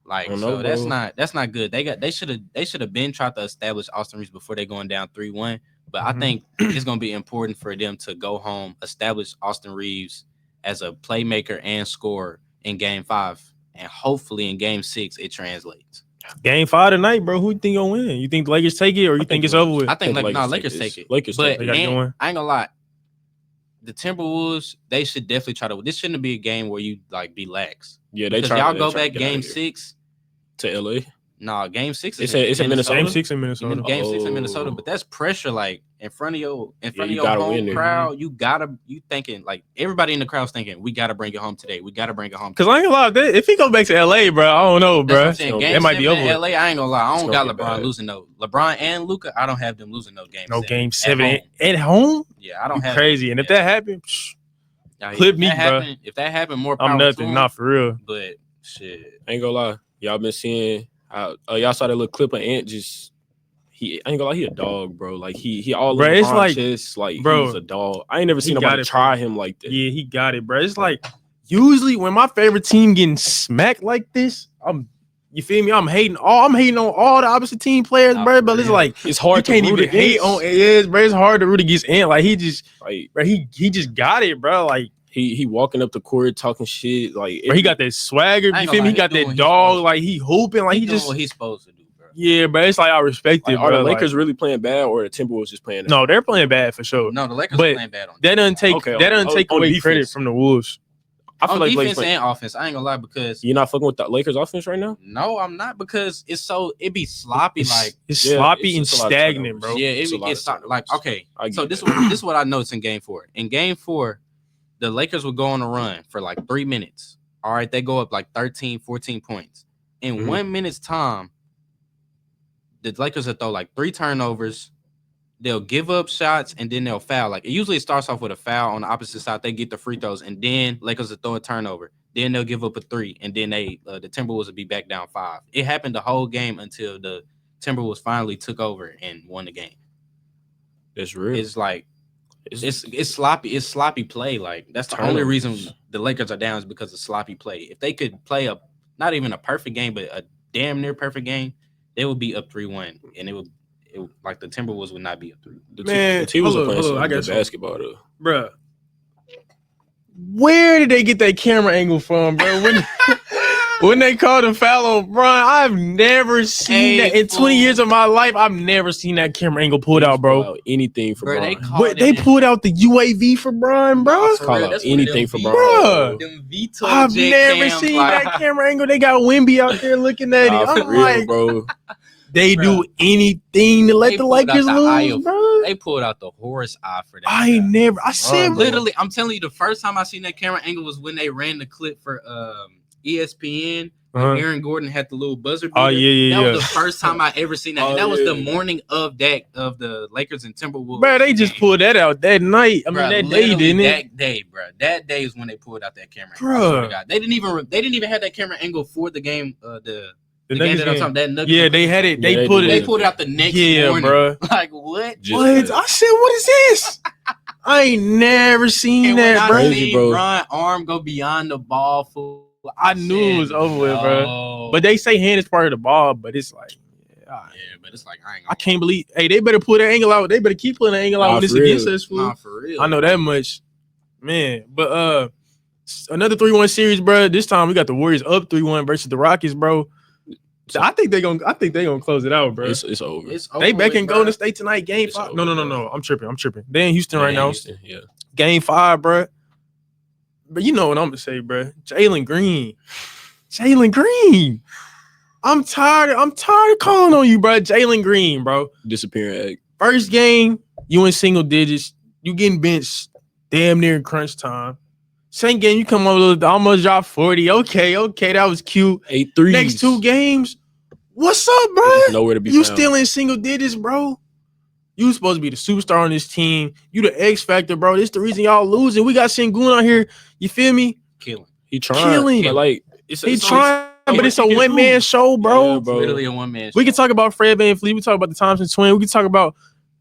Like I don't so know, that's not good. They should have been tried to establish Austin Reeves before they going down 3-1. But I Mhm. think it's gonna be important for them to go home, establish Austin Reeves as a playmaker and scorer in game 5. And hopefully in game 6 it translates. Game 5 tonight, bro. Who you think gonna win? You think the Lakers take it, or you think it's over with? I think Lakers Lakers this. take it. Lakers But take They it. got and going. I ain't gonna lie. The Timberwolves, they should definitely try to. This shouldn't be a game where you like be lax. Yeah, they Because try. y'all they go try to back get out of game here. 6. to LA. Nah, game 6 It's is in Minnesota? Game 6 in And Minnesota. then game 6 in Minnesota, Oh. but that's pressure. Like in front of your you your gotta home win there. crowd, you thinking like everybody in the crowd's thinking we gotta bring it home today. We gotta bring it home. Cause I ain't gonna lie, if he go back to LA, bro, I don't know, That's what bro. I'm saying. So Game it might be 7 over in with. LA, I ain't gonna lie. I It's don't gonna got get LeBron bad. losing no. LeBron and Luka, I don't have them losing no game. No 7 game at 7 home. at home. Yeah, I don't You have crazy. them. And if Yeah. that happens, Now, Clip if me, that bro. happened, if that happened, more power I'm to nothing. him, Not for real. But shit, I ain't gonna lie. Y'all been seeing how y'all saw that little clip of Ant just I ain't gonna lie, he a dog, bro. Like he all Bro, in it's LeBron like, chest, like bro, he's a dog. I ain't never seen he got nobody it, try bro. him like that. Yeah, he got it, bro. It's like usually when my favorite team getting smacked like this, you feel me? I'm hating on all the opposite team players, Nah, bro. for But it's real. like It's hard you to can't root even hate against. on Ed, bro. It's hard to root against Ant. Like he just, Like bro, he just got it, bro. Like he walking up the court talking shit. Like bro, he got that swagger. I You ain't feel gonna me? He lie, got he doing that what he dog. supposed Like he hooping. Like he he doing just, what he's supposed to do, bro. yeah, bro. It's like I respect it, are bro. the Lakers like, really playing bad or the Timberwolves just playing? no, they're playing bad for sure. No, the Lakers But are playing bad on That doesn't take Okay, that doesn't take on away defense. credit from the Wolves. I feel on like defense playing. and offense. I ain't gonna lie because You're not fucking with the Lakers offense right now. no, I'm not because it be sloppy. Like It's Yeah, sloppy it's and just a lot of stagnant, turnovers. bro. yeah, It's a it lot gets of turnovers. like okay. I So get this that. is what I noticed in game 4. In game 4, the Lakers would go on a run for like 3 minutes. All right, they go up like 13, 14 points. In Mhm. 1 minute's time, the Lakers will throw like 3 turnovers. They'll give up shots and then they'll foul. Like it starts off with a foul on the opposite side. They get the free throws and then Lakers will throw a turnover. Then they'll give up a 3 and then the Timberwolves will be back down 5. It happened the whole game until the Timberwolves finally took over and won the game. That's real. It's like it's sloppy. It's sloppy play. Like that's the only reason the Lakers are down is because of sloppy play. If they could play not even a perfect game, but a damn near perfect game, they would be up 3-1, and it would like the Timberwolves would not be up 3. Man, the Timberwolves are playing hold on, I some got good basketball though. Bruh. Where did they get that camera angle from, bro? When they called a foul on Bron, I've never seen that in 20 years of my life. I've never seen that camera angle pulled out, bro. Pull out anything for Bro, Bron. They pulled out the UAV for Bron, bro. Call out anything for Bron. Bruh. Them Vito I've jet never cams, seen like- that camera angle. They got Wimby out there looking at it. Nah, I'm for real, like, bro. they Bruh. do anything to let They the pulled out Lakers the eye lose, of- bro. They pulled out the horse eye for that. I guy. ain't never. I said, Bro. Literally, I'm telling you, the first time I seen that camera angle was when they ran the clip for ESPN. When Uh-huh. Aaron Gordon had the little buzzer beater. Oh yeah. That was the first time I ever seen that. And Oh, that was the yeah. morning of the Lakers and Timberwolves. Bro, they just game. pulled that out that night. I mean, Bruh, that day, literally didn't it? That day, bro. That day is when they pulled out that camera. Angle. I swear to Bruh. God. They didn't even have that camera angle for the game. The game Nuggets that I'm game. talking. That Nuggets Yeah, game. they had it. Yeah, They they put did. They it. pulled it out the next Yeah, morning. bro. Like what? Just What? that. I said, what is this? I ain't never seen And when that, I bro. Crazy, seen bro. Bron arm go beyond the ball, fool, I knew it was said, over with, bro. no. But they say hand is part of the ball, but it's like, yeah, yeah, but it's like I ain't. I can't believe. Hey, they better pull that angle out. They better keep pulling that angle out Nah, when it's for against real. us, fool. Nah, for real. I know that much, man. But another 3-1 series, bro. This time we got the Warriors up 3-1 versus the Rockets, bro. I think they gonna close it out, bro. It's over. It's They over back with, in bro. Golden State tonight, game It's 5. over, No. bro. I'm tripping. They in Houston right now. Houston, yeah. Game 5, bro. But you know what I'm gonna say, bro. Jalen Green. I'm tired of calling on you, bro. Jalen Green, bro. Disappearing egg. First game, you in single digits. You getting benched damn near in crunch time. Second game, you come over to almost drop 40. Okay, that was cute. 8 threes. Next 2 games, what's up, bro? There's nowhere to be You found. still in single digits, bro. You supposed to be the superstar on this team. You the X factor, bro. This the reason y'all losing. We got Sengun out here. You feel me? Killing. He trying. Killing. But like He it's trying, but it's a only- one-man show, bro. Yeah, bro. Literally a one man. We can talk about Fred VanVleet. We talk about the Thompson twin. We can talk about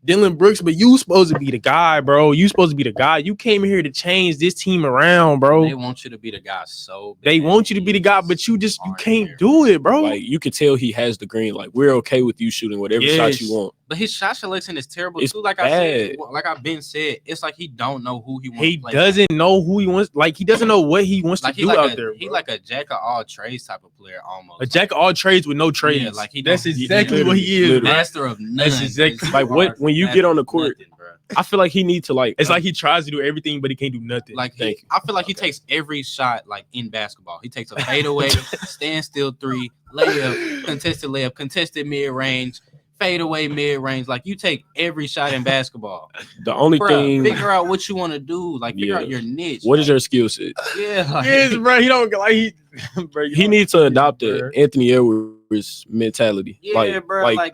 Dylan Brooks, but you supposed to be the guy, bro. You supposed to be the guy. You came here to change this team around, bro. They want you to be the guy so bad. They want you to be the guy, but you Aren't can't there. do it, bro. Like you can tell he has the green. Like we're okay with you shooting whatever shot Yes. you want. But his shot selection is terrible It's too. Like I said, bad. like I've been said, it's like he don't know who he wants He to play. doesn't know who he wants. Like he doesn't know what he wants Like to he do like out a there. he bro. like a jack of all trades type of player almost. A jack of all trades with no trades. Yeah, like he That's don't- he exactly what he is. literally. bro. master of none. That's exactly- It's like, what- hard when you master get on the of court- nothing, bro. I feel like he needs to like. It's like he tries to do everything, but he can't do nothing. Like Thank you. I feel like he takes every shot like in basketball. He takes a fadeaway, standstill 3, layup, contested mid range, fadeaway mid range. Like you take every shot in basketball. the only Bruh, thing. figure out what you want to do. Like figure out Yeah. your niche. What is like, your skill set? Yeah, like, yes, bro. He don't like he. Bro, He needs to adopt bro. the Anthony Edwards mentality. yeah, bro. Like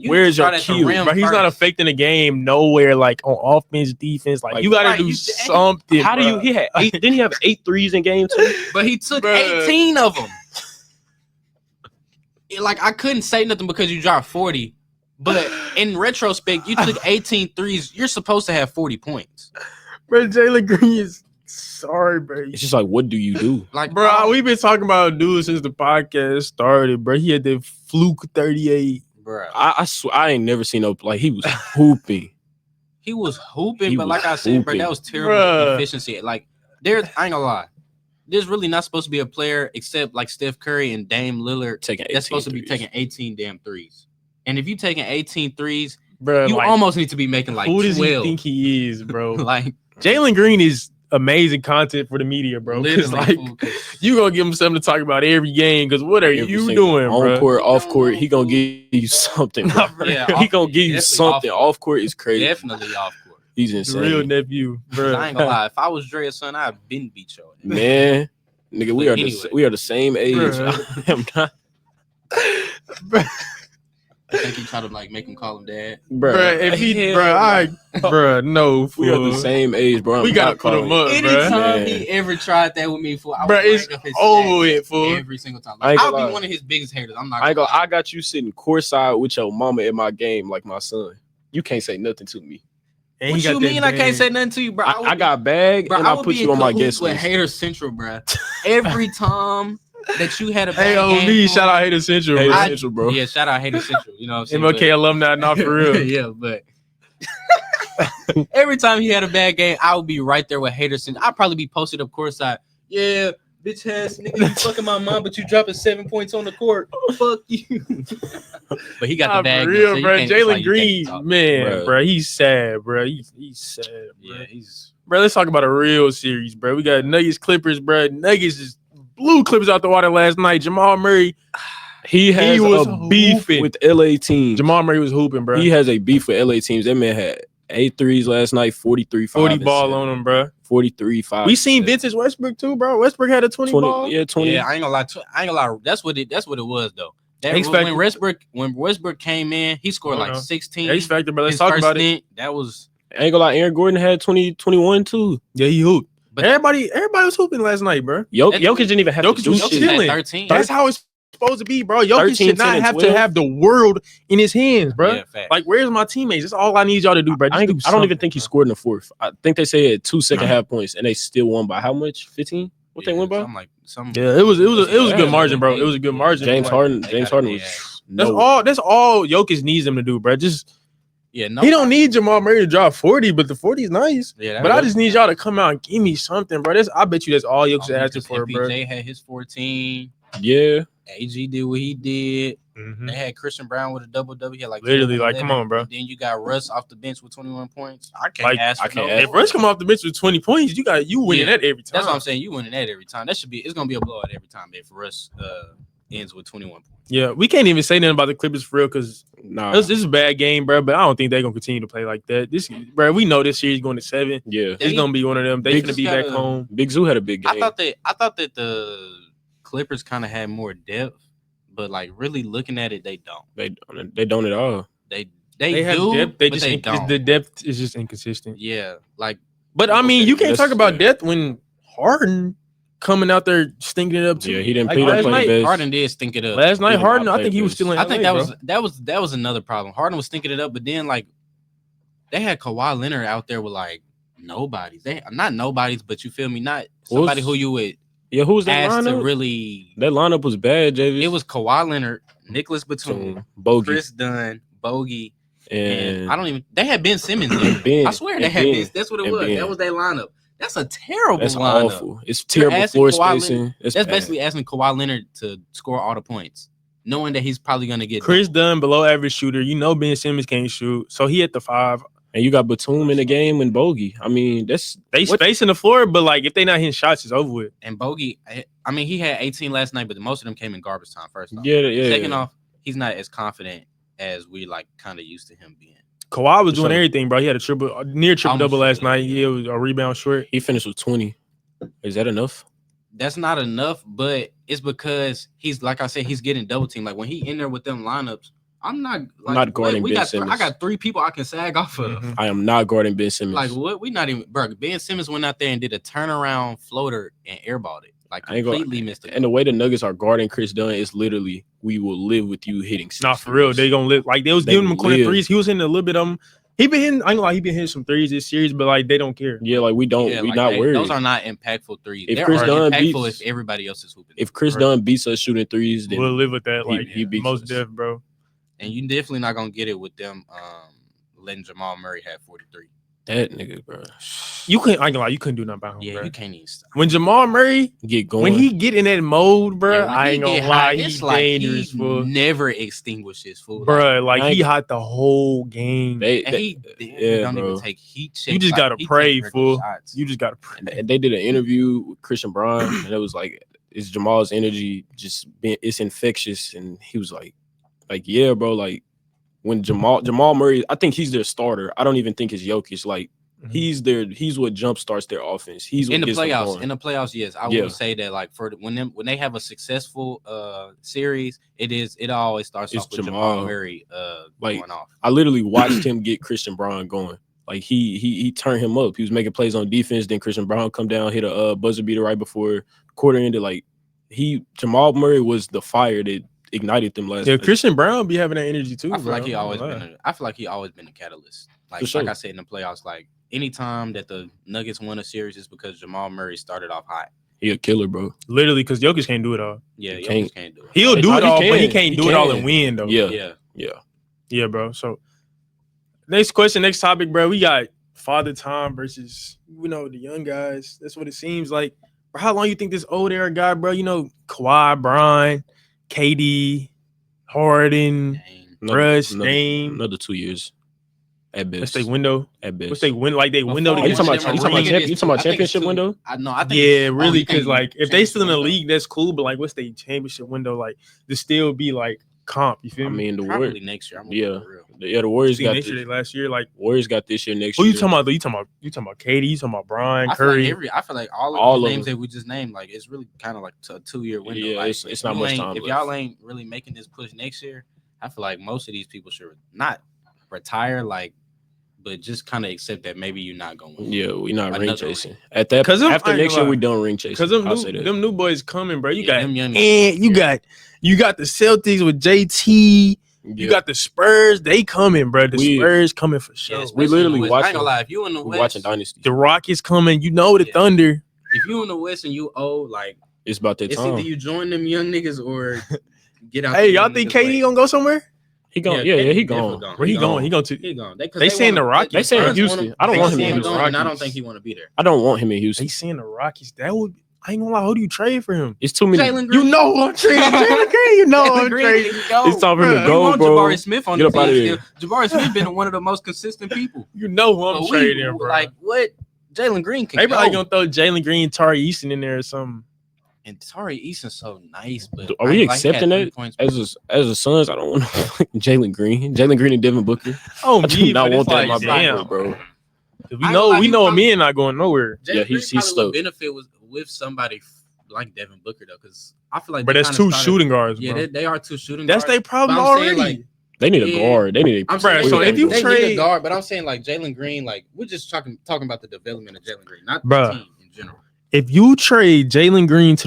Where's your start at the cue? rim Bro, he's not first. affecting the game nowhere, like on offense, defense. Like you got to Right, do you- something. How do you? bro. He had 8. Didn't he have 8 threes in game 2? But he took Bruh. 18 of them. Like, I couldn't say nothing because you dropped 40. But in retrospect, you took 18 threes. You're supposed to have 40 points. Bro, Jalen Green is sorry, bro. It's just like, what do you do? Like, Bro, we've been talking about dude since the podcast started, bro. He had the fluke 38. bro, I swear, I ain't never seen no like he was hooping. he was hooping, He but was like I said, bro, hooping. that was terrible Bruh. efficiency. Like, I ain't gonna lie. There's really not supposed to be a player except like Steph Curry and Dame Lillard Taking 18 that's supposed to be threes. taking 18 damn threes. And if you taking 18 threes, Bro, you like, almost need to be making like who does 12. he think he is, bro? Like, Jalen Green is amazing content for the media, bro. 'Cause, literally, like, fool, 'cause- you gonna give him something to talk about every game. Because what are Every you single- doing, on bro? court, off court? He gonna give you something. Bro. Yeah, he gonna give you definitely something. off- Off court is crazy. definitely off court. He's The insane. real nephew, 'Cause bro. I ain't gonna lie. If I was Dre's son, I'd been beat your ass. Man, nigga, we But are anyway. we are the same age. Bruh. I am not, I think he tried to like make him call him dad. bro. Bro, if he, Hell bro, bro, no, we are the fool. same age, bro. We I'm gotta not put him calling- up, Anytime bro. Man. he ever tried that with me, fool, I Bro, would it's bring up his over stats with, fool. every single time. I Like, ain't I'll gonna be lie. one of his biggest haters. I'm not. I ain't gonna gonna, I got you sitting courtside with your mama at my game like my son. You can't say nothing to me. And What he got you that mean? I can't bag. say nothing to you, bro. I got bag bro, and I I would put be you in on my cahoots guest with list. Hater Central, bro. Every time that you had a Hey, bad OV, game, shout out Hater Central, Hey, bro. I- Central, bro. Yeah, shout out Hater Central. You know what I'm saying? MLK alumni, not for real. Yeah, but every time he had a bad game, I would be right there with Hater Central. I'd probably be posted up courtside. Yeah, bitch ass nigga, you fucking my mom, but you dropping 7 points on the court. Fuck you. But he got Nah, the bag, for though, real, so you bro. can't- it's like Jalen you can't Green, talk. man, Bruh. bro, he's sad, bro. He's sad, bro. Yeah, he's Bro, let's talk about a real series, bro. We got Nuggets Clippers, bro. Nuggets just blew Clippers out the water last night. Jamal Murray He has was a beef hooping. with LA teams. Jamal Murray was hooping, bro. He has a beef with LA teams. That man had 8 threes last night, 43, 5, 40 and ball 7. on him, bro. 43, 5. We seen and 7. vintage Westbrook too, bro. Westbrook had a 20 ball. Yeah, 20. yeah. I ain't gonna lie. I ain't gonna lie. That's what it was though. That X Factor. when Westbrook came in, he scored like 16. X Factor, bro. Let's His talk first about it. stint, that was. I ain't gonna lie, Aaron Gordon had 20, 21 too. Yeah, he hooped. But Everybody was hooping last night, bro. Jokic didn't even have Jokic to do was Jokic shit. had chilling. 13. That's how it's supposed to be, bro. Jokic 13, should 10, not and have to 12. have the world in his hands, bro. Yeah, fact. Like, where's my teammates? That's all I need y'all to do, bro. I don't even something, think he bro. scored in the fourth. I think they say he had 2 second half points, and they still won by how much? 15? What they win by? Yeah, it was a Yeah, good margin, bro. It was a good margin. James Like, Harden. they James got- Harden yeah. was That's all Jokic needs him to do, bro. Just Yeah, no. he don't need Jamal Murray to drop 40, but the 40 is nice. Yeah, But I just need y'all to come out and give me something, bro. I bet you that's all Jokic is asking for, bro. MPJ had his 14. Yeah. AG did what he did. Mhm. They had Christian Brown with a double. He had like Literally, 12, like, come on, bro. And then you got Russ off the bench with 21 points. I can't Like, ask. I for can't no ask. If Russ come off the bench with 20 points, you winning Yeah. that every time. That's what I'm saying. You winning that every time. It's gonna be a blowout every time if Russ ends with 21 points. Yeah, we can't even say nothing about the Clippers for real because Nah. this is a bad game, bro. But I don't think they're gonna continue to play like that. Bro, we know this series going to 7. Yeah. It's gonna be one of them. They're They gonna just be back gotta- home. Big Zoo had a big game. I thought that the Clippers kind of had more depth, but like really looking at it, they don't. they don't at all. They have do, depth. but they don't. The depth is just inconsistent. Yeah, like But I mean, you can't That's- talk about yeah. depth when Harden coming out there stinking it up too. Yeah, he didn't Like, play last the night. best. Harden did stink it up. Last night, did Harden, not I play think he was best. still in I think LA, that bro. was another problem. Harden was thinking it up, but then like they had Kawhi Leonard out there with like nobodies. They not nobodies, but you feel me? Not somebody who you would Yeah, who was that ask to lineup? really. That lineup was bad, JV. It was Kawhi Leonard, Nicholas Batum, Bogey. Chris Dunn, Bogey, and and I don't even. They had Ben Simmons there. Ben. I swear they and had Ben. Ben. That's what it And was. Ben. That was their lineup. That's a terrible That's lineup. awful. It's terrible asking floor Kawhi spacing. It's That's bad. basically asking Kawhi Leonard to score all the points, knowing that he's probably gonna get Chris double. Dunn, below average shooter. You know Ben Simmons can't shoot, so he at the 5. And you got Batum in the game and Bogey. I mean, that's They what- spacing the floor, but like if they not hitting shots, it's over with. And Bogey, I mean, he had 18 last night, but most of them came in garbage time. First off, yeah. second off, he's not as confident as we like kind of used to him being. Kawhi was doing So- everything, bro. He had a near triple double Almost. last night. Yeah, it was a rebound short. He finished with 20. Is that enough? That's not enough, but it's because he's like I said, he's getting double teamed. Like when he in there with them lineups, I'm not. I'm not guarding Ben Simmons. I got 3 people I can sag off of. Mhm. I am not guarding Ben Simmons. Like what? We not even. Bro, Ben Simmons went out there and did a turnaround floater and airballed it. Like I ain't gonna- completely missed it. And the way the Nuggets are guarding Chris Dunn is literally, we will live with you hitting. Nah, for real, they gonna live like they was They giving him corner live. threes. He was hitting a little bit of them. He been hitting. I ain't gonna lie, he been hitting some threes this series, but like they don't care. Yeah, like we don't. Yeah, we like, not worried. Those are not impactful threes. If They Chris are Dunn impactful beats- if everybody else is hooping. If Chris Right. Dunn beats us shooting threes, then We'll live with that. he- Like he beats most us. def, bro. And you definitely not gonna get it with them letting Jamal Murray have 43. that nigga, bro, You couldn't. I ain't gonna lie, you couldn't do nothing about him, Yeah, bro. you can't even stop. When Jamal Murray, get going. when he get in that mode, bro, Yeah, when I he ain't gonna get lie, hot, he's it's like dangerous, he fool. never extinguishes fool. Bro, like I he ain't- hot the whole game. And he yeah, don't bro. even take heat checks. You just gotta he pray, take regular fool. shots. You just gotta pray. And they did an interview with Christian Bron, and it was like, "Is Jamal's energy just being? It's infectious?" And he was like, yeah, bro. Like when Jamal Murray, I think he's their starter. I don't even think it's Jokic. Like Mhm. he's what jump starts their offense. He's what in the gets them playoffs. going. In the playoffs, yes, I Yeah. will say that. Like when they have a successful series, it always starts It's off with Jamal. Jamal Murray Like, going off. I literally watched him get Christian Brown going. Like he turned him up. He was making plays on defense. Then Christian Brown come down, hit a buzzer beater right before quarter ended. Like Jamal Murray was the fire that ignited them last Yeah, night. Christian Brown be having that energy too. I feel bro. like he I'm always not been. gonna lie. I feel like he always been a catalyst. Like For sure. like I said in the playoffs, like anytime that the Nuggets won a series is because Jamal Murray started off hot. He a killer, bro. Literally, because Jokic can't do it all. Yeah, He Jokic can't do it. He'll do Nah, it he all, but he can. can't He do it all can. and win though. Yeah. Yeah, bro. So next question, next topic, bro. We got Father Time versus the young guys. That's what it seems like. For how long you think this old era guy, bro? Kawhi, Bron, KD, Harden, Dang. Russ, Dame. another 2 years at best. What's they window? At best. What's they win? Like they window to Are you get talking shit about- from you talking about ring? champ- you talking about championship window? I know. I think. Yeah, oh, really, you because think like if they still in the window? league, that's cool. But like, what's the championship window like? To still be like comp? You feel I me? mean, the Probably Warriors. next year. I'm Yeah. gonna be real. The Warriors See, got next year, this. they last year, like Warriors got this year. Next who year. you talking about? Though you talking about KD? You talking about Brian I feel Curry? I feel like all All of the of names them. that we just named, like it's really kind of like a 2-year window. Yeah, like, it's if not you much ain't- time If left. y'all ain't really making this push next year, I feel like most of these people should not retire, like, but just kind of accept that maybe you're not going. Yeah, we not ring Another chasing. At that, 'Cause them- after I ain't next gonna year, we lie. done ring chasing. Because I'll say that. them new boys coming, bro. You Yeah, got them young and you got the Celtics with JT. You Yeah. got the Spurs. They coming, bro. The We- Spurs coming for Yeah, sure. especially literally in the West. I ain't watching- gonna lie. If you in the we West, watching Dynasty. The Rockets coming. The Yeah. Thunder. if you in the West and you owe, like, It's about that it's either time. you join them young niggas or get out. Hey, the y'all young think niggas' KD way. gonna go somewhere? He gone. Yeah, Yeah, KD he definitely gone. Where he going? He going to? He gone. They saying the Rockets. They saying Suns Houston. want him- I don't they want him saying in he Houston. going, and I don't Rockets. think he want to be there. I don't want him in Houston. They saying the Rockets. That would. I ain't gonna lie. Who do you trade for him? It's too many. Jalen Green. You know who I'm trading. Jalen Green. You know Jalen I'm Green trading. can go. It's time for him Bruh. to You go, want bro. Jabari Smith on Get the up outta team there. still. Jabari Smith been one of the most consistent people. You know who I'm But trading, bro. Like what? Jalen Green can They probably go. gonna throw Jalen Green, Tari Easton in there or something. And Tari Easton's so nice, but Are I we ain't like, he had accepting 3 that points. as a Suns? I don't want Jalen Green. Jalen Green and Devin Booker. Oh, I do not want that in my damn, backcourt, bro. We know a man not going nowhere. Jalen Yeah, Green he's probably slow. would benefit with somebody like Devin Booker though, because I feel like But they that's kinda two started- shooting guards, Yeah, bro. they are 2 shooting. That's guards. their problem But I'm saying, already. like, They need a Yeah. guard. They need a. I'm saying, so they, if you they need trade- a guard, but I'm saying like Jalen Green, like we're just talking about the development of Jalen Green, not Bruh. the team in general. If you trade Jalen Green to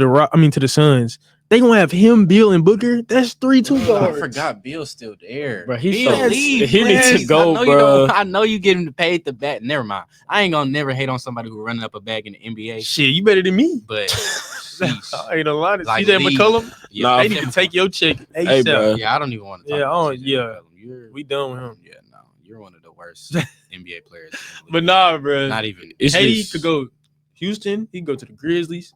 the Suns, they gonna have him, Bill, and Booker. That's 3-2 I guards. forgot Bill's still there. Bro, he's Bill, so- leave, he needs to please. go, I know bro. You don't, I know you get him paid the bat. Never mind. I ain't gonna never hate on somebody who running up a bag in the NBA. Shit, you better than me. But sheesh. I ain't a lot of Like, CJ leave. McCollum. Yeah, Nah, They need to take your check. Hey, bro. Yeah, I don't even want to. Yeah, Talk about CJ yeah. McCollum. We done with him. Yeah, no, you're one of the worst NBA players. in the But league. nah, bro. not even. It's KD just- could go Houston. He can go to the Grizzlies.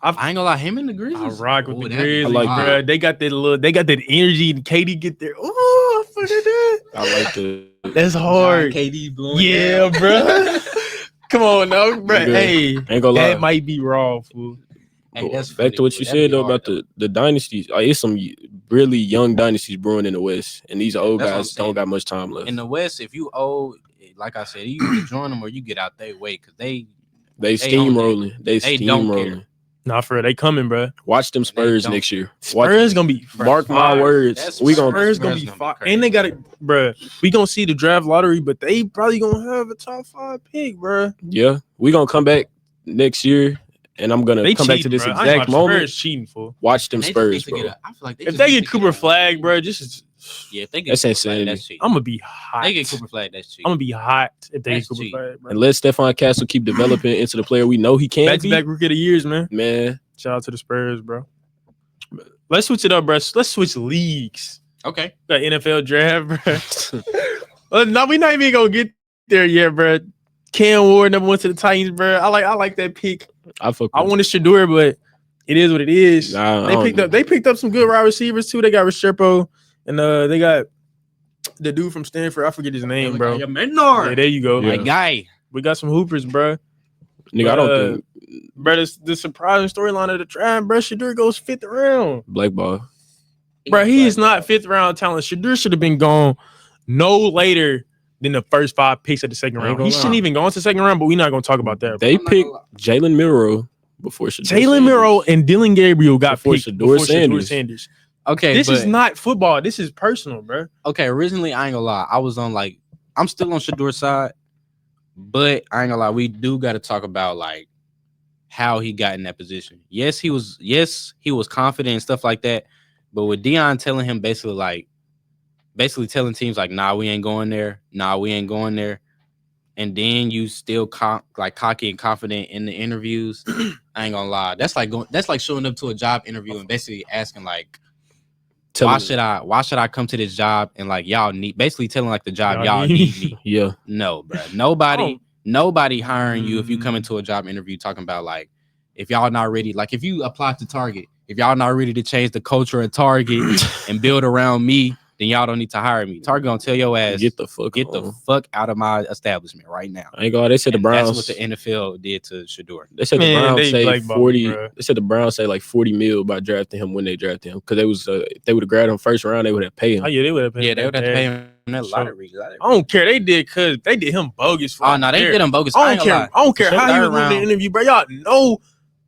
I ain't gonna lie, him and the Grizzlies. I rock with Ooh, the that'd be Grizzlies, like wild. bro. They got that energy. And KD get there. Oh, I fucking that. I like the. That's hard. KD blowing. Yeah, down. bro. Come on, now, bro. Yeah. Hey, Ain't gonna lie. that might be raw, fool. Hey, that's Back to what funny, you but that'd said be though hard, about the dynasties. Like, it's some really young dynasties brewing in the West, and these old That's what I'm guys saying. don't got much time left. In the West, if you owe, like I said, you either join them or you get out their way because they They they own steamrolling. They they don't care. steamrolling. Nah, for real, they coming, bro. Watch them Spurs don't. next year. Spurs gonna be Mark my fire. words. That's We gonna Spurs gonna be Spurs fire, gonna be and they got it, bro. We gonna see the draft lottery, but they probably gonna have a top 5 pick, bro. we gonna come back next year, and I'm gonna They come back to this bro. I ain't exact watching moment. Spurs cheating for. Watch them They just Spurs, need to bro. get I feel like If they get Cooper Flag, bro, just is. Yeah, if they get That's Cooper insanity. Flag, that's cheap. I'm gonna be hot. They get Cooper Flag, that's cheap. I'm gonna be hot if they That's get Cooper cheap. Flag, bro. And let Stephon Castle keep developing into the player we know he can Back to be. back rookie of the years, man. Man, Shout out to the Spurs, bro. Let's switch it up, bro. Let's switch leagues. Okay. The NFL draft, bro. No, we not even gonna get there yet, bro. Cam Ward number 1 to the Titans, bro. I like that pick. I fuck. I with wanted Shedeur, but it is what it is. Nah, I They don't picked know. up. They picked up some good wide receivers too. They got Restrepo, and they got the dude from Stanford. I forget his name, bro. Yeah, there you go. Yeah. My guy. We got some hoopers, bro. Nigga, I don't think Bro, the surprising storyline of the draft, bro. Shedeur goes 5th round. black ball. Bro, he is not 5th round talent. Shedeur should have been gone no later than the first 5 picks of the second I ain't round. gonna He shouldn't lie. even go into the second round, but we're not gonna talk about that. They I'm not picked gonna Jalen Milroe before Shedeur Jalen Sanders. Miro and Dylan Gabriel got Before picked Shedeur before Shedeur Sanders. Sanders. Okay, This is but- not football. This is personal, bro. Okay, originally I ain't gonna lie. I was on I'm still on Shedeur's side, but I ain't gonna lie, we do gotta talk about how he got in that position. Yes, he was confident and stuff like that. But with Deion telling him basically telling teams nah, we ain't going there. Nah, we ain't going there. And then you still cocky and confident in the interviews. I ain't gonna lie. That's like showing up to a job interview and basically asking why should I come to this job and y'all need basically telling the job y'all need me. Yeah. No, bro. Nobody hiring you if you come into a job interview talking about if y'all not ready, if you apply to Target, if y'all not ready to change the culture of Target and build around me, then y'all don't need to hire me. Target gonna tell your ass Get the fuck out of my establishment right now. I ain't gonna lie, they said the And Browns. That's what the NFL did to Shedeur. They said Man, the Browns they say blackballed 40. him, bro. They said the Browns say $40 million by drafting him when they drafted him because they was if they would have grabbed him first round, they would have paid him. Oh yeah, they would have paid. Yeah, they would have to that. pay him that Sure. lottery. I don't care. They did because they did him bogus. For Oh no, they did him bogus. I ain't don't gonna care. I don't care Sure, how he third was doing the round. interview, bro. Y'all know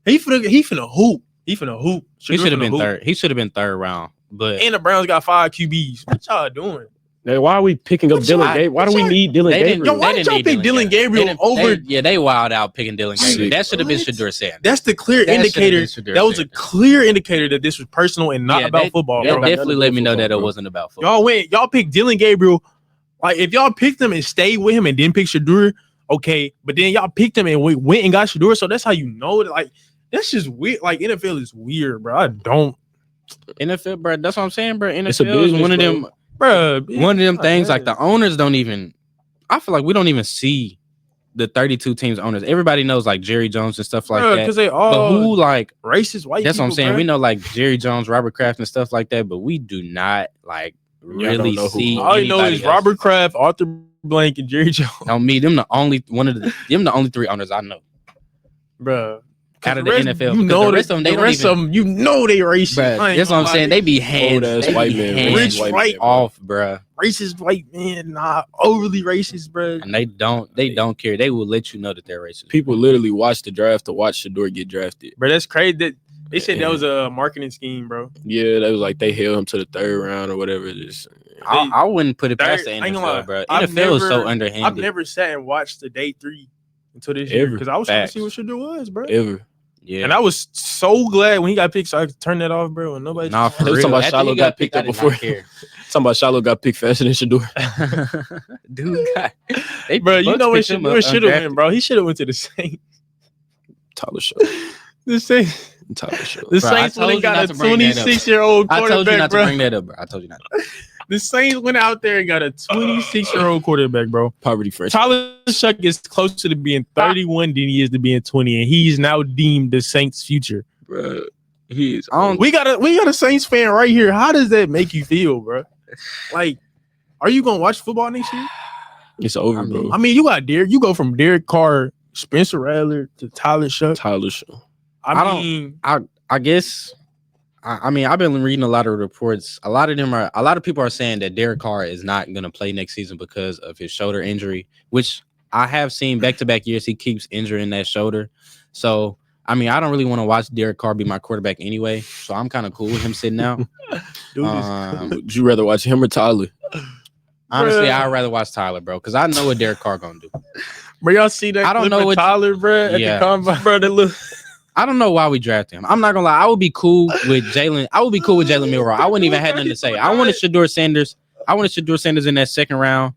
he finna hoop. He finna hoop. He should have been hoop. third. He should have been third round. But And the Browns got 5 QBs. What y'all doing? Hey, why are we picking up What Dylan y'all- Gabriel? Why do what we y'all- need Dylan they didn't. Gabriel? Yo, why they did didn't y'all need pick Dylan Gabriel They didn't- over- They wild out picking Dylan Gabriel. Shit. That should have been What? Shedeur Sanders. That's the clear That should've been indicator. Shedeur That was a Sanders. clear indicator that this was personal and not Yeah, about football. That Bro. definitely let me know that it bro. wasn't about football. Y'all picked Dylan Gabriel. If y'all picked him and stayed with him and didn't pick Shedeur, okay. But then y'all picked him and went and got Shedeur. So that's how you know that. That's just weird. NFL is weird, bro. I don't, NFL, bro. That's what I'm saying, bro. It's a NFL is business, one of bro. them. bro. One of them things. The owners don't even. I feel like we don't even see the 32 teams owners. Everybody knows Jerry Jones and stuff like that. because they But all who racist white. That's what I'm people, saying. bro. We know Jerry Jones, Robert Kraft, and stuff like that, but we do not really know who- see. All you know anybody is else. Robert Kraft, Arthur Blank, and Jerry Jones, On me, them the only 3 owners I know bro. out of the NFL. You because know the rest of them, they don't even. of them, you know they racist. Bruh, I ain't that's what I'm gonna saying. lie. They be hands, Old-ass they white be man, hands rich white man, off, bruh. Racist white man, nah, overly racist, bro. And they don't care. They will let you know that they're racist. People literally watch the draft to watch Shedeur get drafted. Bro, that's crazy. That they said that was a marketing scheme, bro. Yeah, that was they held him to the third round or whatever. I wouldn't put it past the I ain't gonna lie. NFL, bro. I've NFL is so never- underhanded. I've never sat and watched the day 3 until this year Ever. because I was trying to see Facts. what Shedeur was, bro. Ever. Yeah. And I was so glad when he got picked, so I could turn that off, bro. And nobody. Nah, for They was real. talking about After Shiloh he got picked up I did before. not care. Something about Shiloh got picked faster than Shedeur. Dude, God. They Bro, you Bucks know what picked him Shedeur up should have undrafted. went, bro. He should have went to the Saints. Tyler Show. The Saints. Tyler Show. The Bro, I Saints went told and you got not a to bring that up. 26-year-old I told you quarterback, not to bro. bring that up, bro. I told you not. The Saints went out there and got a 26-year-old quarterback, bro. Poverty French. Tyler Shuck is closer to being 31 than he is to being 20, and he's now deemed the Saints' future. Bro, he is. We got a Saints fan right here. How does that make you feel, bro? Are you gonna watch football next year? It's over, I mean, bro. I mean, you got Derek. You go from Derek Carr, Spencer Rattler to Tyler Shuck. Tyler Show. I guess. I mean, I've been reading a lot of reports. A lot of people are saying that Derek Carr is not going to play next season because of his shoulder injury, which I have seen back-to-back years he keeps injuring that shoulder. So I mean, I don't really want to watch Derek Carr be my quarterback anyway, so I'm kind of cool with him sitting out. Would you rather watch him or Tyler? Honestly, Bruh. I'd rather watch Tyler, bro, because I know what Derek Carr gonna do. Bro, y'all see that? I don't clip know of what- Tyler, bro, at Yeah. the combine, bro. That look. I don't know why we drafted him. I'm not gonna lie. I would be cool with Jalen. I would be cool with Jalen Milroe. I wouldn't even have nothing to say. I wanted Shedeur Sanders. In that second round,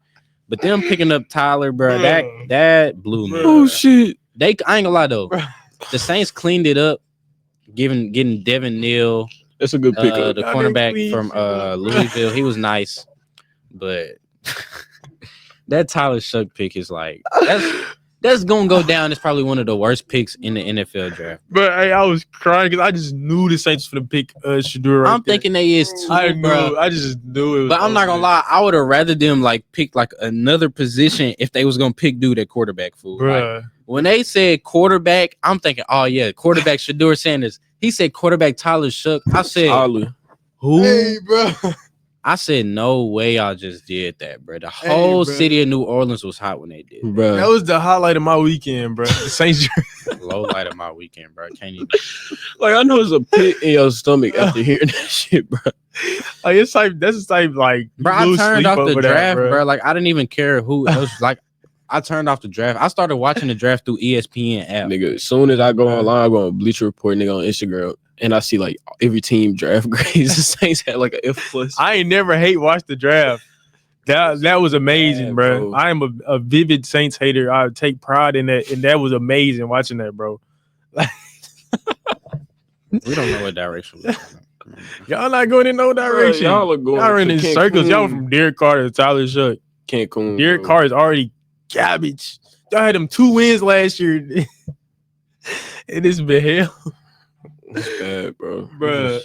but them picking up Tyler, bro, that blew me. Oh shit! I ain't gonna lie though. Bruh. The Saints cleaned it up, getting Devin Neal, That's a good pickup. the Y'all cornerback didn't from clean, Louisville. He was nice, but that Tyler Shuck pick is like that's gonna go down. It's probably one of the worst picks in the NFL draft. But hey, I was crying because I just knew the Saints for the pick Shedeur. I'm thinking they is too, I bro. knew. I just knew it. Was But I'm not gonna lie, I would have rather them like pick like another position if they was gonna pick dude at quarterback. Fool. Like, bro. when they said quarterback, I'm thinking, oh yeah, quarterback Shedeur Sanders. He said quarterback Tyler Shuck. I said Tyler. who? bro. I said no way y'all just did that, bro. The whole bro. city of New Orleans was hot when they did. That. Bro. That was the highlight of my weekend, bro. The Saints. Low light of my weekend, bro. Can't even. Like I know it's a pit in your stomach after hearing that shit, bro. Like it's like that's the type like Bro, you I lose turned sleep off the over that, draft, bro. Like I didn't even care who else. Like I turned off the draft. I started watching the draft through ESPN app. Nigga, as soon as I go online, I go on Bleacher Report, nigga, on Instagram, and I see like every team draft grades. The Saints had like an F plus. I ain't never watch the draft. That was amazing, Yeah, bro. bro. I am a vivid Saints hater. I take pride in that, and that was amazing watching that, bro. We don't know what direction we're going. Y'all not going in no direction. Y'all are going Y'all are in to circles. Y'all Cancun. from Derek Carr to Tyler Shuck. Cancun. Derek bro. Carr is already garbage. Y'all had them 2 wins last year. And it's been hell, That's bad, bro. bro.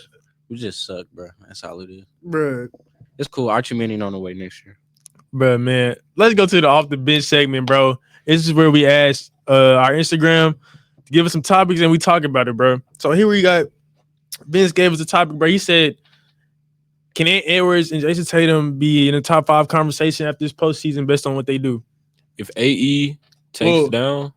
We just suck, bro. That's all it is. Bro. It's cool. Archie Manning on the way next year. Bro, man. Let's go to the off the bench segment, bro. This is where we ask our Instagram to give us some topics and we talk about it, bro. So here we got Vince gave us a topic, bro. He said, can Ant Edwards and Jason Tatum be in the top 5 conversation after this postseason based on what they do? If AE takes down,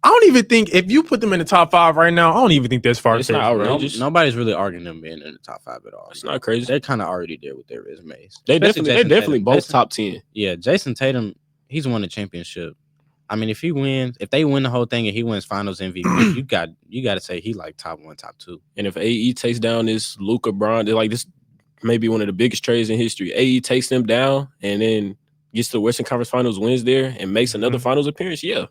I don't even think if you put them in the top 5 right now, I don't even think that's far It's fetched. not bro. outrageous. Nobody's really arguing them being in the top 5 at all. it's not crazy. They're kind of already there with their resumes. They Especially definitely Jason Tatum. both Jason- top 10. Yeah, Jason Tatum, he's won a championship. I mean, if they win the whole thing and he wins Finals MVP, you got to say he like top 1, top 2. And if AE takes down this Luka Bron, they're like this may be one of the biggest trades in history. AE takes them down and then gets to the Western Conference Finals, wins there, and makes another Finals appearance. Yeah.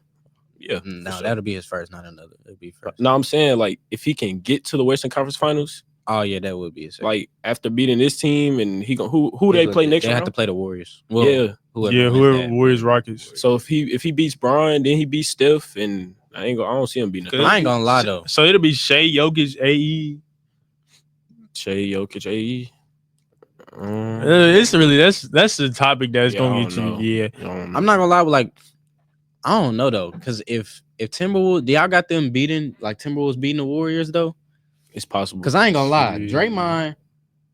No, sure. that'll be his first, not another. It'll be first. No, I'm saying like if he can get to the Western Conference Finals, Oh yeah, that would be his second. like after beating this team, and he going who they play next They have round? to play the Warriors. Well, Yeah. whoever Whoever wins that. Warriors Rockets. So if he beats Bron, then he beats Steph, and I don't see him beating I ain't gonna lie though. So it'll be Shea, Jokic, AE. Shea, Jokic, AE. It's really that's the topic that's Yeah, gonna I get don't you. know. Yeah, I'm not gonna lie, but like I don't know though, because if Timberwolves, do y'all got them beating like Timberwolves beating the Warriors though? It's possible. Because I ain't gonna lie, Shit. Draymond,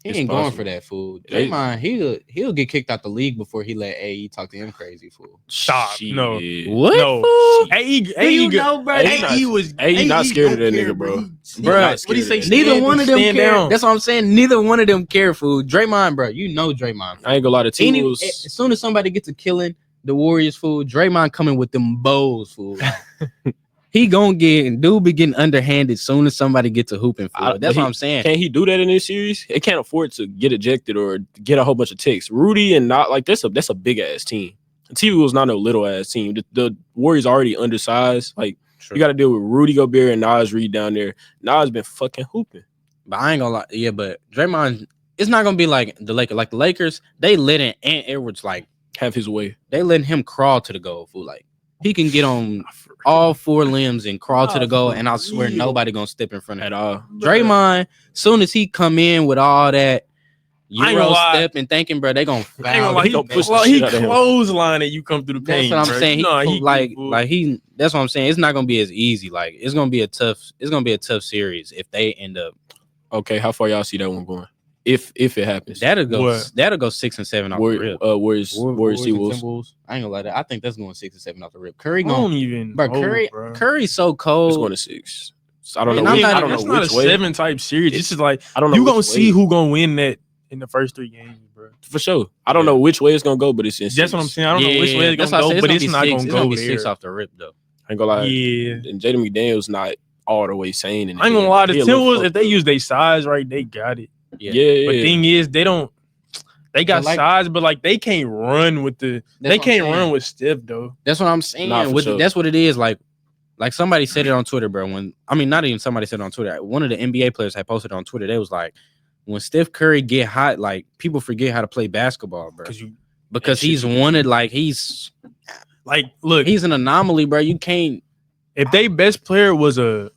he It's ain't going possible. for that fool. They- Draymond, he'll get kicked out the league before he let AE talk to him crazy fool. Stop. No. Shit. What? No. Fool? AE bro? AE was not scared of that nigga, bro. Bruh, What do you say? Neither one of them stand care. down. That's what I'm saying. Neither one of them care, fool. Draymond, bro, you know Draymond. I ain't gonna lie to Any, T-Wolves. as soon as somebody gets a killing, the Warriors, fool, Draymond coming with them bows, fool. He gonna be getting underhanded soon as somebody gets a hooping, fool. That's what I'm saying. Can he do that in this series? It can't afford to get ejected or get a whole bunch of ticks. Rudy and not like that's a big ass team. T-Wolves not no little ass team. The Warriors already undersized. Like you got to deal with Rudy Gobert and Nas Reed down there. Nas been fucking hooping. But I ain't gonna lie. Yeah, but Draymond, it's not gonna be like the Lakers. Like the Lakers, they letting Ant Edwards like Have his way. they letting him crawl to the goal, fool. Like he can get on all 4 limbs and crawl to the goal, and I swear nobody gonna step in front of At him. all. Draymond, soon as he come in with all that I ain't gonna Euro lie. step and thinking, bro, they gonna I ain't gonna foul. lie, him. He gonna push the well, shit he out of him. clothesline it. You come through the That's paint. what I'm bro. saying. No, He that's what I'm saying. It's not gonna be as easy. Like it's gonna be a tough series if they end up Okay, how far y'all see that one going? If it happens. That'll go What? 6 and 7 off the rip. Warriors and T-Wolves. Timberwolves. I ain't gonna lie, that I think that's going 6 and 7 off the rip. Curry I don't going, even bro. know, bro. Curry's so It's cold. going to 6. So I don't And know. I'm Which, not- I don't That's know not which a way. 7 type series. This is like I don't know. you which gonna see way. who gonna win that in the first 3 games, bro. For sure. I don't know which way it's gonna go, but it's in That's what I'm 6. saying. I don't know which way it's that's gonna why I go, say but it's it's gonna not be gonna 6. It's go gonna be there. 6 off the rip though. I ain't gonna lie. Yeah. And Jaden McDaniel's not all the way sane. I ain't gonna lie. The He a little Timberwolves, fucked if they up. use their size right, they got it. Yeah. But thing is, they don't. They got But like- size, but like they can't run with the. That's They what I'm can't saying. run with Steph though. That's what I'm saying. Nah, for sure. That's what it is. Like somebody said it on Twitter, bro. Not even somebody said it on Twitter. One of the NBA players had posted on Twitter. They was like, when Steph Curry get hot, like people forget how to play basketball, bro. Because he's wanted, like he's Look, an anomaly, bro. You can't. if they best player was a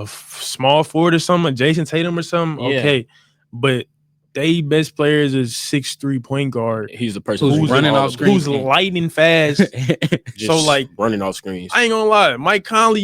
small forward or something, a Jason Tatum or something, Yeah. okay. But they best player is a 6'3" point guard He's the person Who's running all off the- screen. who's lightning fast. just So, like, running off screens. I ain't gonna lie, Mike Conley.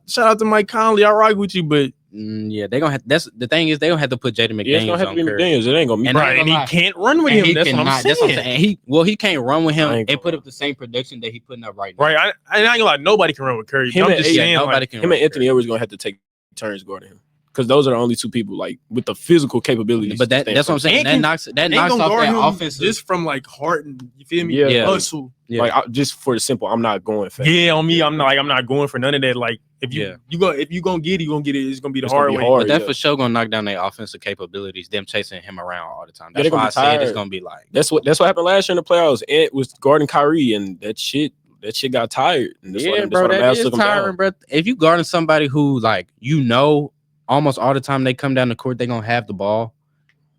Shout out to Mike Conley. I rock with you, but Yeah, they gonna have. That's the thing is they gonna have to put Jaden McDaniels Yeah, it's gonna have to on be Curry. McDaniels. It ain't gonna be And I right, ain't and he gonna lie. can't run with And him. he That's what I'm cannot. saying. That's what I'm saying. He can't run with him I ain't and gonna put lie. up the same production that he putting up right now. Right, I ain't gonna lie. Nobody can run with Curry. Him I'm and just AD, saying, nobody like, can. Him run and Anthony with Edwards gonna have to take turns guarding him because those are the only 2 people like with the physical capabilities. But to stand that's what I'm first. saying. Ain't That ain't knocks gonna off guard that him offensive. just from like heart and you feel me? Yeah. Hustle. Yeah. Like just for the simple, I'm not going fast. Yeah, on me, I'm not going for none of that. Like if you gonna get it, you gonna get it. It's gonna be the It's gonna hard be way. hard. But that yeah. for sure gonna knock down their offensive capabilities. Them chasing him around all the time. Yeah, That's they why gonna I be said it's tired. gonna be like. That's what happened last year in the playoffs. Ant was guarding Kyrie, and that shit got tired. And that's why Yeah, them- that's bro, why them that Mavs is took 'em down. tiring, bro. If you guarding somebody who like almost all the time they come down the court, they gonna have the ball,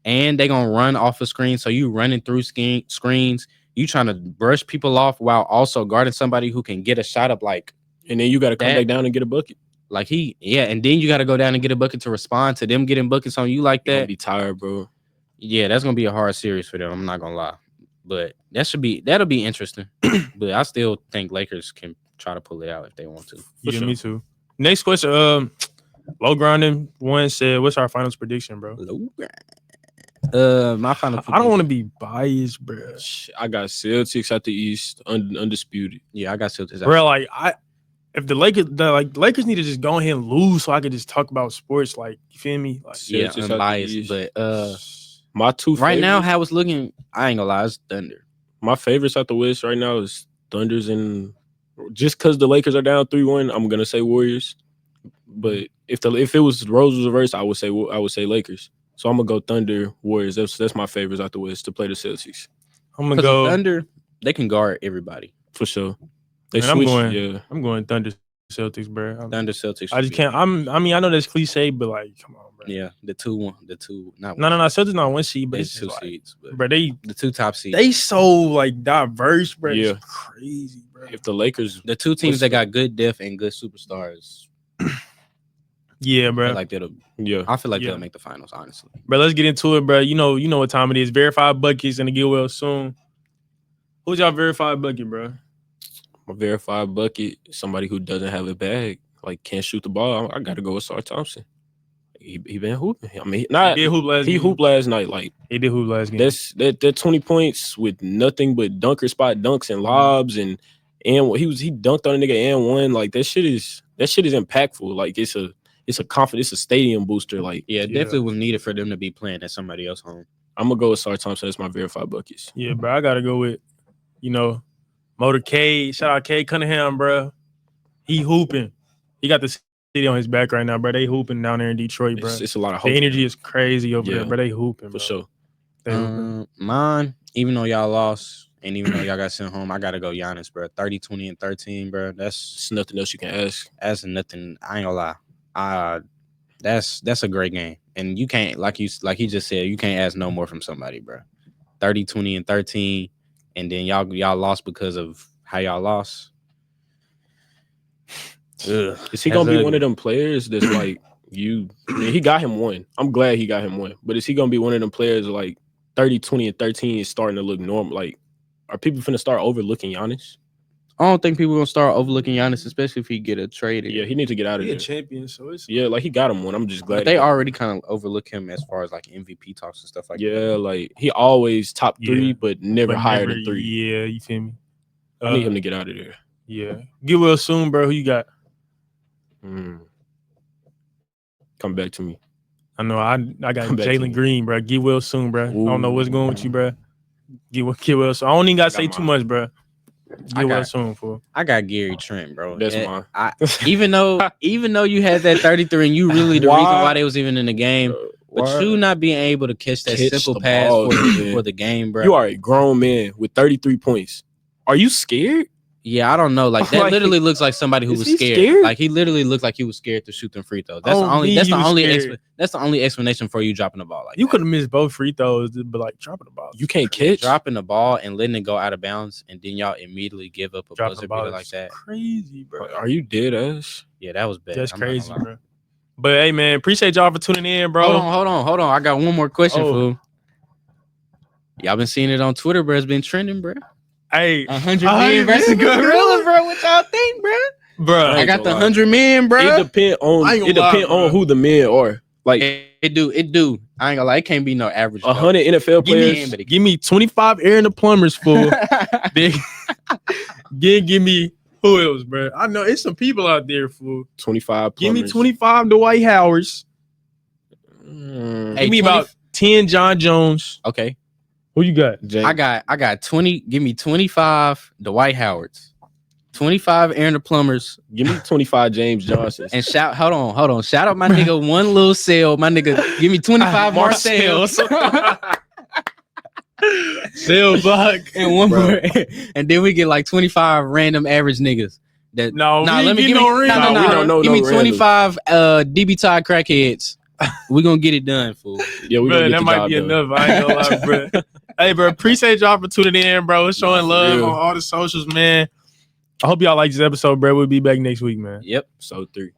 and they gonna run off a screen. So you running through screens. You trying to brush people off while also guarding somebody who can get a shot up like And then you got to come That- back down and get a bucket. and then you got to go down and get a bucket to respond to them getting buckets on you like You're gonna that. be tired, bro. Yeah, that's gonna be a hard series for them. I'm not gonna lie, but that'll be interesting. But I still think Lakers can try to pull it out if they want to. Yeah, sure. me too. Next question. Low grinding one said, "What's our finals prediction, bro?" My final. I don't want to be biased, bro. I got Celtics at the East, undisputed. Yeah, I got Celtics. Bro, like if the Lakers need to just go ahead and lose, so I could just talk about sports. Like, you feel me? Like, Yeah, Celtics at the unbiased, East. but My 2 right now, favorites- how it's looking, I ain't gonna lie, it's Thunder. my favorites at the West right now is Thunders, and just because the Lakers are down 3-1, I'm gonna say Warriors. But if it was roles was reversed, I would say Lakers. So I'm gonna go Thunder, Warriors. That's my favorites out the West to play the Celtics I'm gonna Because go. Thunder, they can guard everybody. for sure. They Man, I'm switch, going- yeah. I'm going Thunder Celtics, bro. Thunder, Celtics. I just can't. I mean, I know that's cliche, but like, come on, bro. Yeah, the two, not No. Celtics not 1 seed, but They it's two just like, seeds, but bro. the 2 top seeds. They so like diverse, bro. Yeah. It's crazy, bro. If the Lakers, The 2 teams that got good depth and good superstars. Yeah, I bro. feel like they'll yeah, Yeah. they'll make the finals, honestly. Bro, let's get into it, bro. You know what time it is. Verified buckets gonna get well soon. Who's y'all verified bucket, bro? my verified bucket, somebody who doesn't have a bag, like can't shoot the ball. I gotta go with Sar Thompson. He been hooping. I mean, He did hoop last. he game. hooped last night. Like He did hoop last game. that 20 points with nothing but dunker spot dunks and lobs and he dunked on a nigga and won. Like that shit is impactful. Like it's a confidence, it's a stadium booster. Like Yeah, it definitely was needed for them to be playing at somebody else's home. I'm gonna go with Sar Thompson. That's my verified buckets. Yeah, bro. I gotta go with, Motorcade. Shout out Cade Cunningham, bro. He hooping. He got the city on his back right now, bro. They hooping down there in Detroit, bro. It's a lot of The hope energy is crazy over Yeah. there, bro. They hooping, for bro. sure. They hooping. Mine, even though y'all lost and even though y'all got sent home, I gotta go Giannis, bro. 30, 20, and 13, bro. That's It's nothing else you can ask. nothing. I ain't gonna lie. That's a great game. And you can't, like he just said, you can't ask no more from somebody, bro. 30, 20, and 13. And then y'all lost because of how y'all lost. Ugh, Is he that's gonna be ugly. one of them players that's like you? I mean, he got him one. I'm glad he got him one. But is he gonna be one of them players like 30, 20, and 13 is starting to look normal? Like, are people finna start overlooking Giannis? I don't think people gonna start overlooking Giannis, especially if he get a trade. Yeah, he needs to get out of He a there. champion, so it's Yeah, like he got him one. I'm just glad. But they already kind of overlook him as far as like MVP talks and stuff like that. Yeah, like he always top 3, Yeah. but never But higher never- than 3. Yeah, you feel me? I need him to get out of there. Yeah. Get well soon, bro. Who you got? Come back to me. I know I got Come back to me. Jalen Green, bro. Get well soon, bro. I don't know what's going with you, bro. Get well soon. I don't even gotta say too much, bro. Get well soon, fool. I got Gary Trent, bro. That's mine. Even though you had that 33 and you really the reason why they was even in the game, but you not being able to catch that simple pass for the game, bro. You are a grown man with 33 points. Are you scared? Yeah, I don't know. Like that Like, literally looks like somebody who is was he scared. scared? Like he literally looked like he was scared to shoot them free throws. That's Oh, the only. me, That's the you only. scared. That's the only explanation for you dropping the ball. Like You that. could have missed both free throws, but like dropping the ball. You can't catch. dropping the ball and letting it go out of bounds, and then y'all immediately give up a Dropping buzzer the ball beater like is that. crazy, bro. Are you dead ass? Yeah, that was bad. That's I'm not gonna crazy, lie. bro. But hey, man, appreciate y'all for tuning in, bro. Hold on. I got one more question, Oh. fool. Y'all been seeing it on Twitter, bro. It's been trending, bro. Hey, 100 men versus Gorilla, bro. What y'all think, bro? bro. I got the gonna lie. 100 men, bro. It depend on. I ain't gonna It depend lie, bro. on who the men are. Like It do. I ain't gonna lie. It can't be no average. 100 NFL players. Give me 25 air in the plumbers, fool. Then give me who else, bro? I know it's some people out there, fool. 25. Give me plumbers. 25 Dwight Howards. Mm, Hey, Give me 20 about 10 John Jones. Okay. Who you got? James. I got 20. Give me 25 Dwight Howards, 25 Aaron the Plumbers, Give me 25 James Johnson. and hold on. Shout out my nigga One Little Cell. My nigga, give me 25 Marcel's. Cell block. And one more. And then we get like 25 random average niggas. That No, nah, we let ain't me getting give me no ring. no, Nah, we don't know give no me 25 DB Tide crackheads. We gonna get it done, fool. Yeah, we Bro, gonna get that the might job be done. enough. I ain't gonna lie, bro. Hey, bro, appreciate y'all for tuning in, bro. Showing love real. on all the socials, man. I hope y'all like this episode, bro. We'll be back next week, man. Yep. So 3.